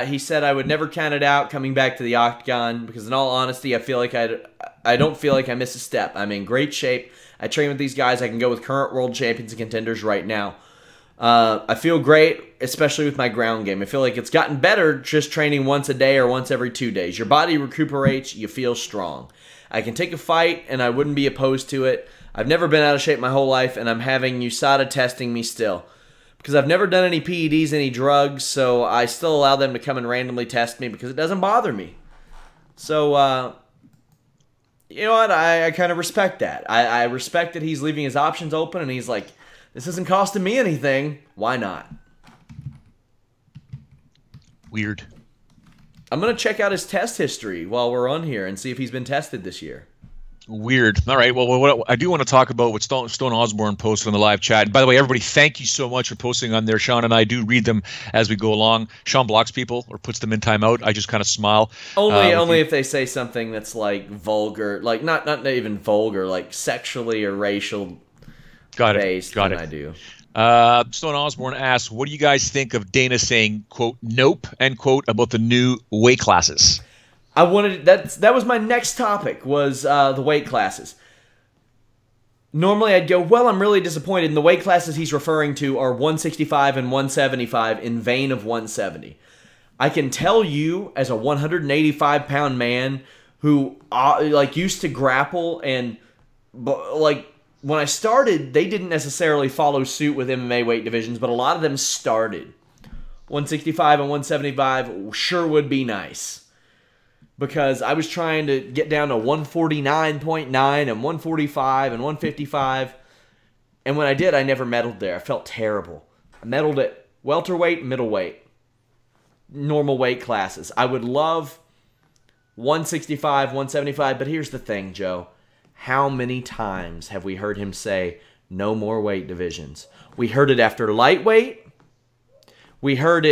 He said, I would never count it out coming back to the octagon because in all honesty, I don't feel like I miss a step. I'm in great shape. I train with these guys. I can go with current world champions and contenders right now. I feel great, especially with my ground game. I feel like it's gotten better just training once a day or once every 2 days. Your body recuperates. You feel strong. I can take a fight, and I wouldn't be opposed to it. I've never been out of shape my whole life, and I'm having USADA testing me still. Because I've never done any PEDs, any drugs, so I still allow them to come and randomly test me because it doesn't bother me. So, you know what? I kind of respect that. I respect that he's leaving his options open, and he's like, this isn't costing me anything. Why not?
Weird.
I'm going to check out his test history while we're on here and see if he's been tested this year.
Weird. All right. Well, what I do want to talk about what Stone Osborne posted on the live chat. By the way, everybody, thank you so much for posting on there. Sean and I do read them as we go along. Sean blocks people or puts them in timeout. I just kind of smile.
Only if they say something that's like vulgar, like not even vulgar, like sexually or racial based.
Got it.
I do.
Stone Osborne asks, what do you guys think of Dana saying, quote, nope, end quote, about the new weight classes?
That was my next topic, was the weight classes. Normally I'd go, well, I'm really disappointed. And the weight classes he's referring to are 165 and 175 in vain of 170. I can tell you, as a 185-pound man who used to grapple, and like when I started, they didn't necessarily follow suit with MMA weight divisions, but a lot of them started. 165 and 175 sure would be nice. Because I was trying to get down to 149.9 and 145 and 155. And when I did, I never medaled there. I felt terrible. I medaled at welterweight, middleweight, normal weight classes. I would love 165, 175. But here's the thing, Joe. How many times have we heard him say, no more weight divisions? We heard it after lightweight. We heard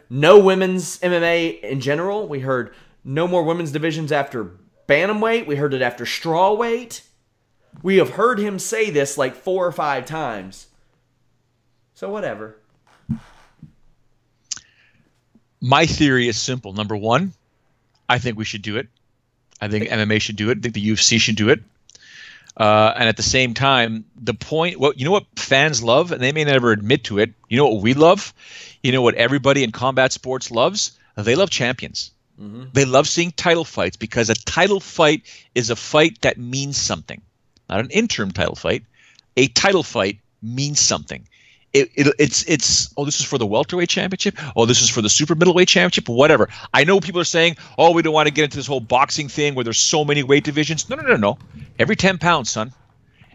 no women's MMA in general. We heard no more women's divisions after bantamweight. We heard it after strawweight. We have heard him say this like 4 or 5 times. So whatever.
My theory is simple. Number one, I think we should do it. I think MMA should do it. I think the UFC should do it. And at the same time, you know what fans love, and they may never admit to it. You know what we love? You know what everybody in combat sports loves? They love champions. Mm-hmm. They love seeing title fights because a title fight is a fight that means something. Not an interim title fight. A title fight means something. It's this is for the welterweight championship. Oh, this is for the super middleweight championship. Whatever. I know people are saying, oh, we don't want to get into this whole boxing thing where there's so many weight divisions. No. Every 10 pounds, son.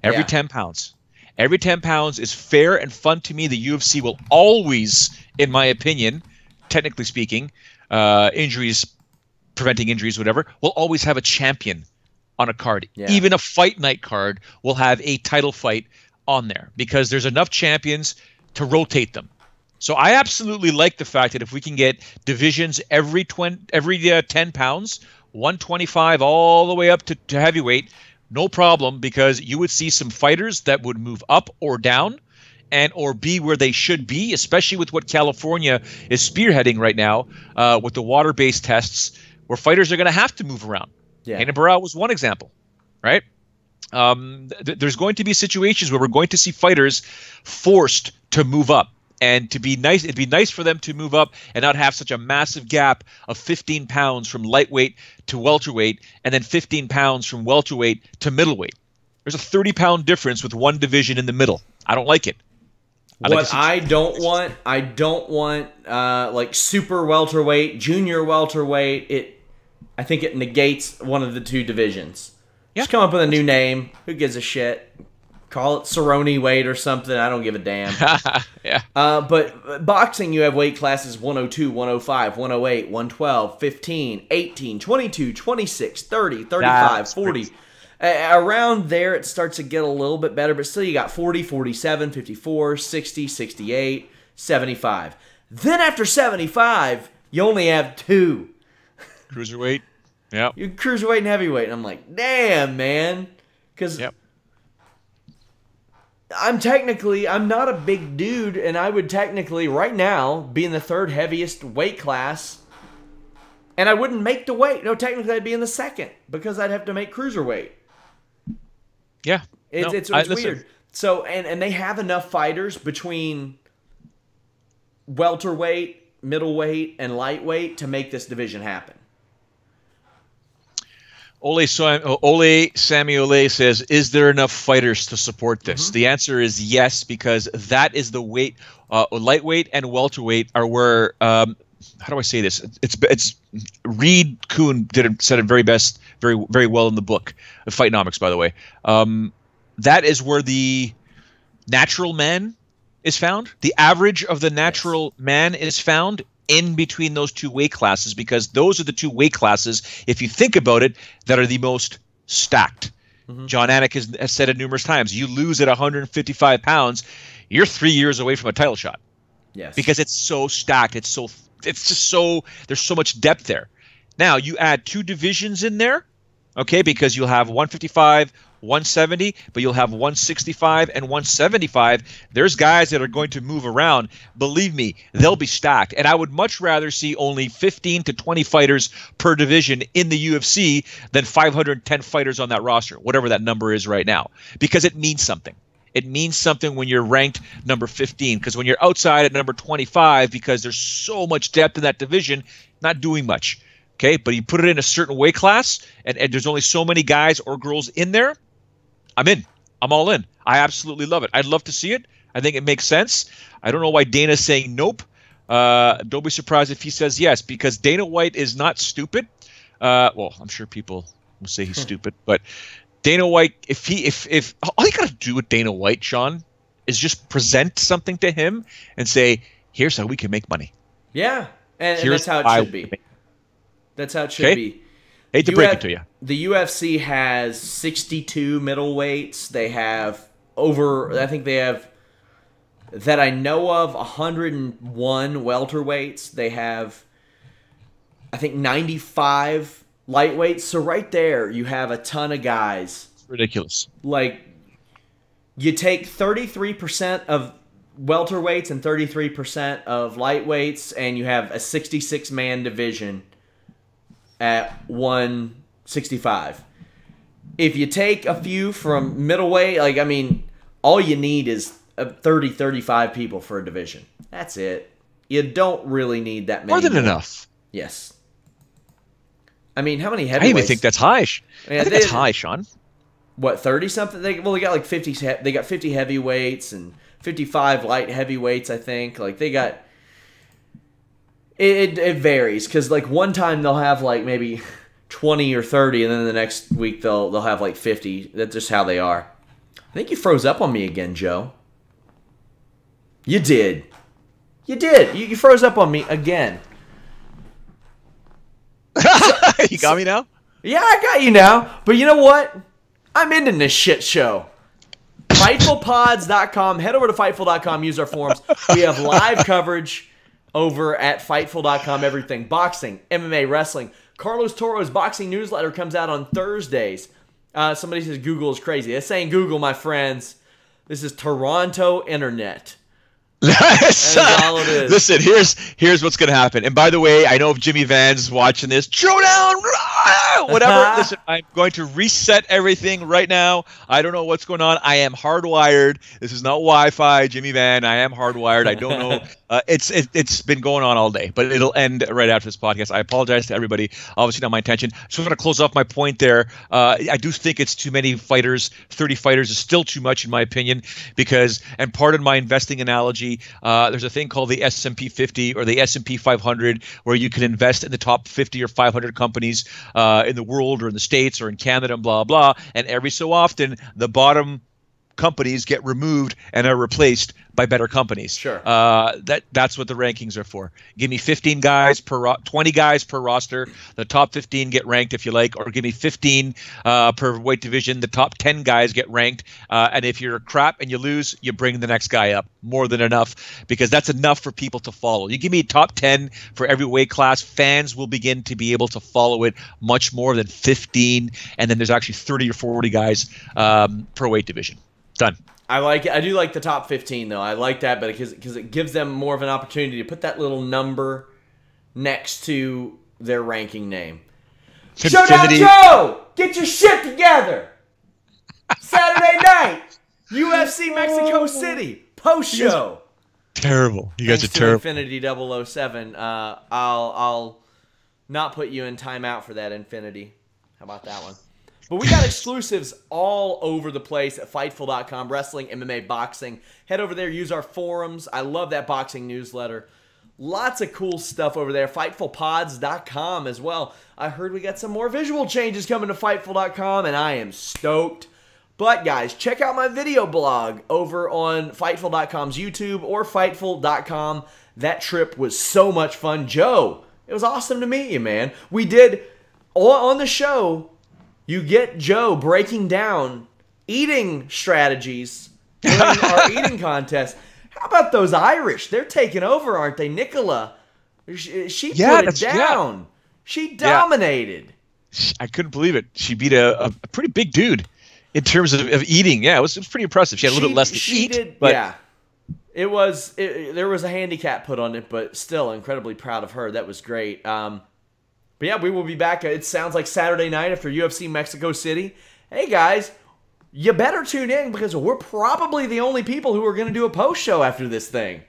Every 10 pounds. Every 10 pounds is fair and fun to me. The UFC will always, in my opinion, technically speaking, preventing injuries, whatever, will always have a champion on a card. Yeah. Even a fight night card will have a title fight on there because there's enough champions to rotate them. So I absolutely like the fact that if we can get divisions every 10 pounds, 125 all the way up to heavyweight, no problem, because you would see some fighters that would move up or down or be where they should be, especially with what California is spearheading right now with the water-based tests, where fighters are going to have to move around. Yeah. Hannah Barral was one example, right? There's going to be situations where we're going to see fighters forced to move up, and to be nice, it'd be nice for them to move up and not have such a massive gap of 15 pounds from lightweight to welterweight, and then 15 pounds from welterweight to middleweight. There's a 30-pound difference with one division in the middle. I don't like it.
I don't want like super welterweight, junior welterweight. I think it negates one of the two divisions. Yeah. Just come up with a new name. Who gives a shit? Call it Cerrone weight or something. I don't give a damn.
Yeah.
But boxing, you have weight classes 102, 105, 108, 112, 15, 18, 22, 26, 30, 35, 40. Around there, it starts to get a little bit better, but still you got 40, 47, 54, 60, 68, 75. Then after 75, you only have 2.
Cruiserweight. Yeah.
You cruiserweight and heavyweight. And I'm like, damn, man. Because I'm not a big dude, and I would technically, right now, be in the 3rd heaviest weight class. And I wouldn't make the weight. No, technically I'd be in the 2nd because I'd have to make cruiserweight.
Yeah.
It's weird. So, and they have enough fighters between welterweight, middleweight, and lightweight to make this division happen.
Ole Samuele says, is there enough fighters to support this? The answer is yes, because that is the weight. Lightweight and welterweight are where, how do I say this? It's Reed Kuhn said it very well in the book, Fightnomics, by the way. That is where the natural man is found. The average of the natural man is found in between those two weight classes, because those are the two weight classes, if you think about it, that are the most stacked. John Anik has said it numerous times. You lose at 155 pounds, you're 3 years away from a title shot.
Yes.
Because it's so stacked. It's just so, there's so much depth there. Now, you add two divisions in there, okay, because you'll have 155, 170, but you'll have 165 and 175. There's guys that are going to move around. Believe me, they'll be stacked. And I would much rather see only 15 to 20 fighters per division in the UFC than 510 fighters on that roster, whatever that number is right now, because it means something. It means something when you're ranked number 15, because when you're outside at number 25, because there's so much depth in that division, not doing much. Okay, but you put it in a certain weight class, and there's only so many guys or girls in there, I'm in. I'm all in. I absolutely love it. I'd love to see it. I think it makes sense. I don't know why Dana's saying nope. Don't be surprised if he says yes, because Dana White is not stupid. Well, I'm sure people will say he's stupid, but Dana White, if all you got to do with Dana White, Sean, is just present something to him and say, here's how we can make money.
Yeah, and that's how it should be. That's how it should be.
Hate to break it to you.
The UFC has 62 middleweights. They have I think they have, that I know of, 101 welterweights. They have, I think, 95 lightweights. So right there, you have a ton of guys.
It's ridiculous.
Like, you take 33% of welterweights and 33% of lightweights, and you have a 66-man division at 165. If you take a few from middleweight, like, I mean, all you need is 30, 35 people for a division. That's it. You don't really need that many.
More than enough.
Yes. I mean, how many heavyweights?
I even think that's high. I think that's high, Sean.
What, 30-something? They got like 50. They got 50 heavyweights and 55 light heavyweights, I think. Like, they got... It varies, because like one time they'll have like maybe 20 or 30, and then the next week they'll have like 50. That's just how they are. I think you froze up on me again, Joe. You did. You did. You froze up on me again.
You got me now?
Yeah, I got you now. But you know what? I'm into this shit show. FightfulPods.com. Head over to Fightful.com. Use our forums. We have live coverage over at Fightful.com. Everything. Boxing, MMA, wrestling. Carlos Toro's boxing newsletter comes out on Thursdays. Somebody says Google is crazy. That's saying Google, my friends. This is Toronto Internet. That's all it is.
Listen, here's what's going to happen. And by the way, I know if Jimmy Van's watching this, Showdown, whatever. Listen, I'm going to reset everything right now. I don't know what's going on. I am hardwired. This is not Wi-Fi, Jimmy Van. I am hardwired. I don't know. It's been going on all day, but it'll end right after this podcast. I apologize to everybody. Obviously not my intention. So I'm going to close off my point there. I do think it's too many fighters. 30 fighters is still too much in my opinion, because, and pardon my investing analogy, there's a thing called the S&P 50 or the S&P 500 where you can invest in the top 50 or 500 companies in the world or in the States or in Canada and blah, blah. And every so often, the bottom companies get removed and are replaced by better companies.
Sure.
That's what the rankings are for. Give me 15 guys per 20 guys per roster. The top 15 get ranked if you like, or give me 15 per weight division. The top 10 guys get ranked. And if you're crap and you lose, you bring the next guy up. More than enough, because that's enough for people to follow. You give me a top 10 for every weight class, fans will begin to be able to follow it much more than 15. And then there's actually 30 or 40 guys per weight division. Done.
I like it. I do like the top 15 though. I like that, but because it gives them more of an opportunity to put that little number next to their ranking name. Showdown Joe, get your shit together. Saturday night, UFC Mexico City post show.
Terrible. You guys are terrible.
Infinity 007. I'll not put you in timeout for that, Infinity. How about that one? But we got exclusives all over the place at Fightful.com, wrestling, MMA, boxing. Head over there, use our forums. I love that boxing newsletter. Lots of cool stuff over there. Fightfulpods.com as well. I heard we got some more visual changes coming to Fightful.com, and I am stoked. But, guys, check out my video blog over on Fightful.com's YouTube or Fightful.com. That trip was so much fun. Joe, it was awesome to meet you, man. We did, on the show, you get Joe breaking down eating strategies during our eating contest. How about those Irish? They're taking over, aren't they? Nicola, she put it down. Yeah. She dominated.
Yeah. I couldn't believe it. She beat a pretty big dude in terms of eating. Yeah, it was pretty impressive. She had a little bit less to eat. But
yeah. There was a handicap put on it, but still incredibly proud of her. That was great. But yeah, we will be back. It sounds like Saturday night after UFC Mexico City. Hey, guys, you better tune in because we're probably the only people who are going to do a post show after this thing.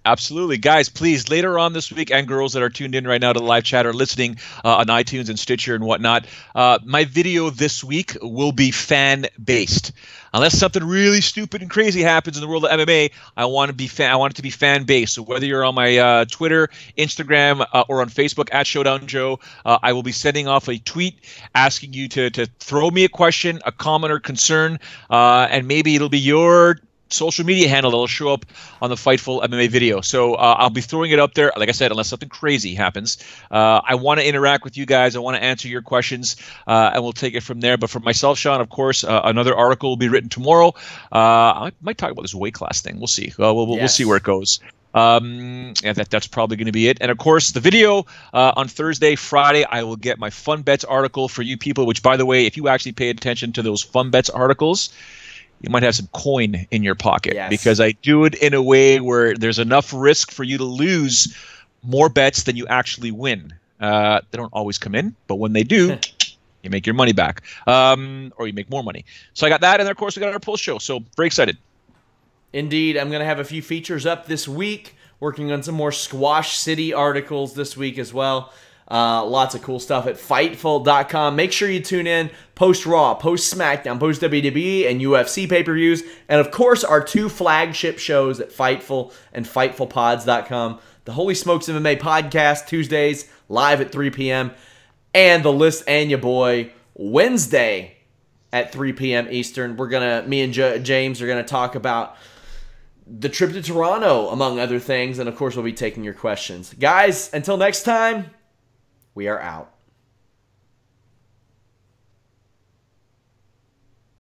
Absolutely. Guys, please, later on this week, and girls that are tuned in right now to the live chat or listening on iTunes and Stitcher and whatnot, my video this week will be fan-based. Unless something really stupid and crazy happens in the world of MMA, I want it to be fan-based. So whether you're on my Twitter, Instagram, or on Facebook at Showdown Joe, I will be sending off a tweet asking you to throw me a question, a comment, or concern, and maybe it'll be your social media handle that'll show up on the Fightful MMA video. So I'll be throwing it up there, like I said, unless something crazy happens. I want to interact with you guys. I want to answer your questions, and we'll take it from there. But for myself, Sean, of course, another article will be written tomorrow. I might talk about this weight class thing. We'll see. We'll see where it goes. And that's probably going to be it. And of course, the video on Thursday, Friday, I will get my Fun Bets article for you people, which, by the way, if you actually pay attention to those Fun Bets articles, you might have some coin in your pocket, because I do it in a way where there's enough risk for you to lose more bets than you actually win. They don't always come in, but when they do, you make your money back, or you make more money. So I got that, and of course we got our post show. So very excited.
Indeed, I'm going to have a few features up this week, working on some more Squash City articles this week as well. Lots of cool stuff at Fightful.com. Make sure you tune in. Post Raw, post SmackDown, post WWE and UFC pay-per-views. And, of course, our two flagship shows at Fightful and FightfulPods.com. The Holy Smokes MMA podcast, Tuesdays, live at 3 p.m. And The List and Ya Boy, Wednesday at 3 p.m. Eastern. Me and James are going to talk about the trip to Toronto, among other things. And, of course, we'll be taking your questions. Guys, until next time, we are out.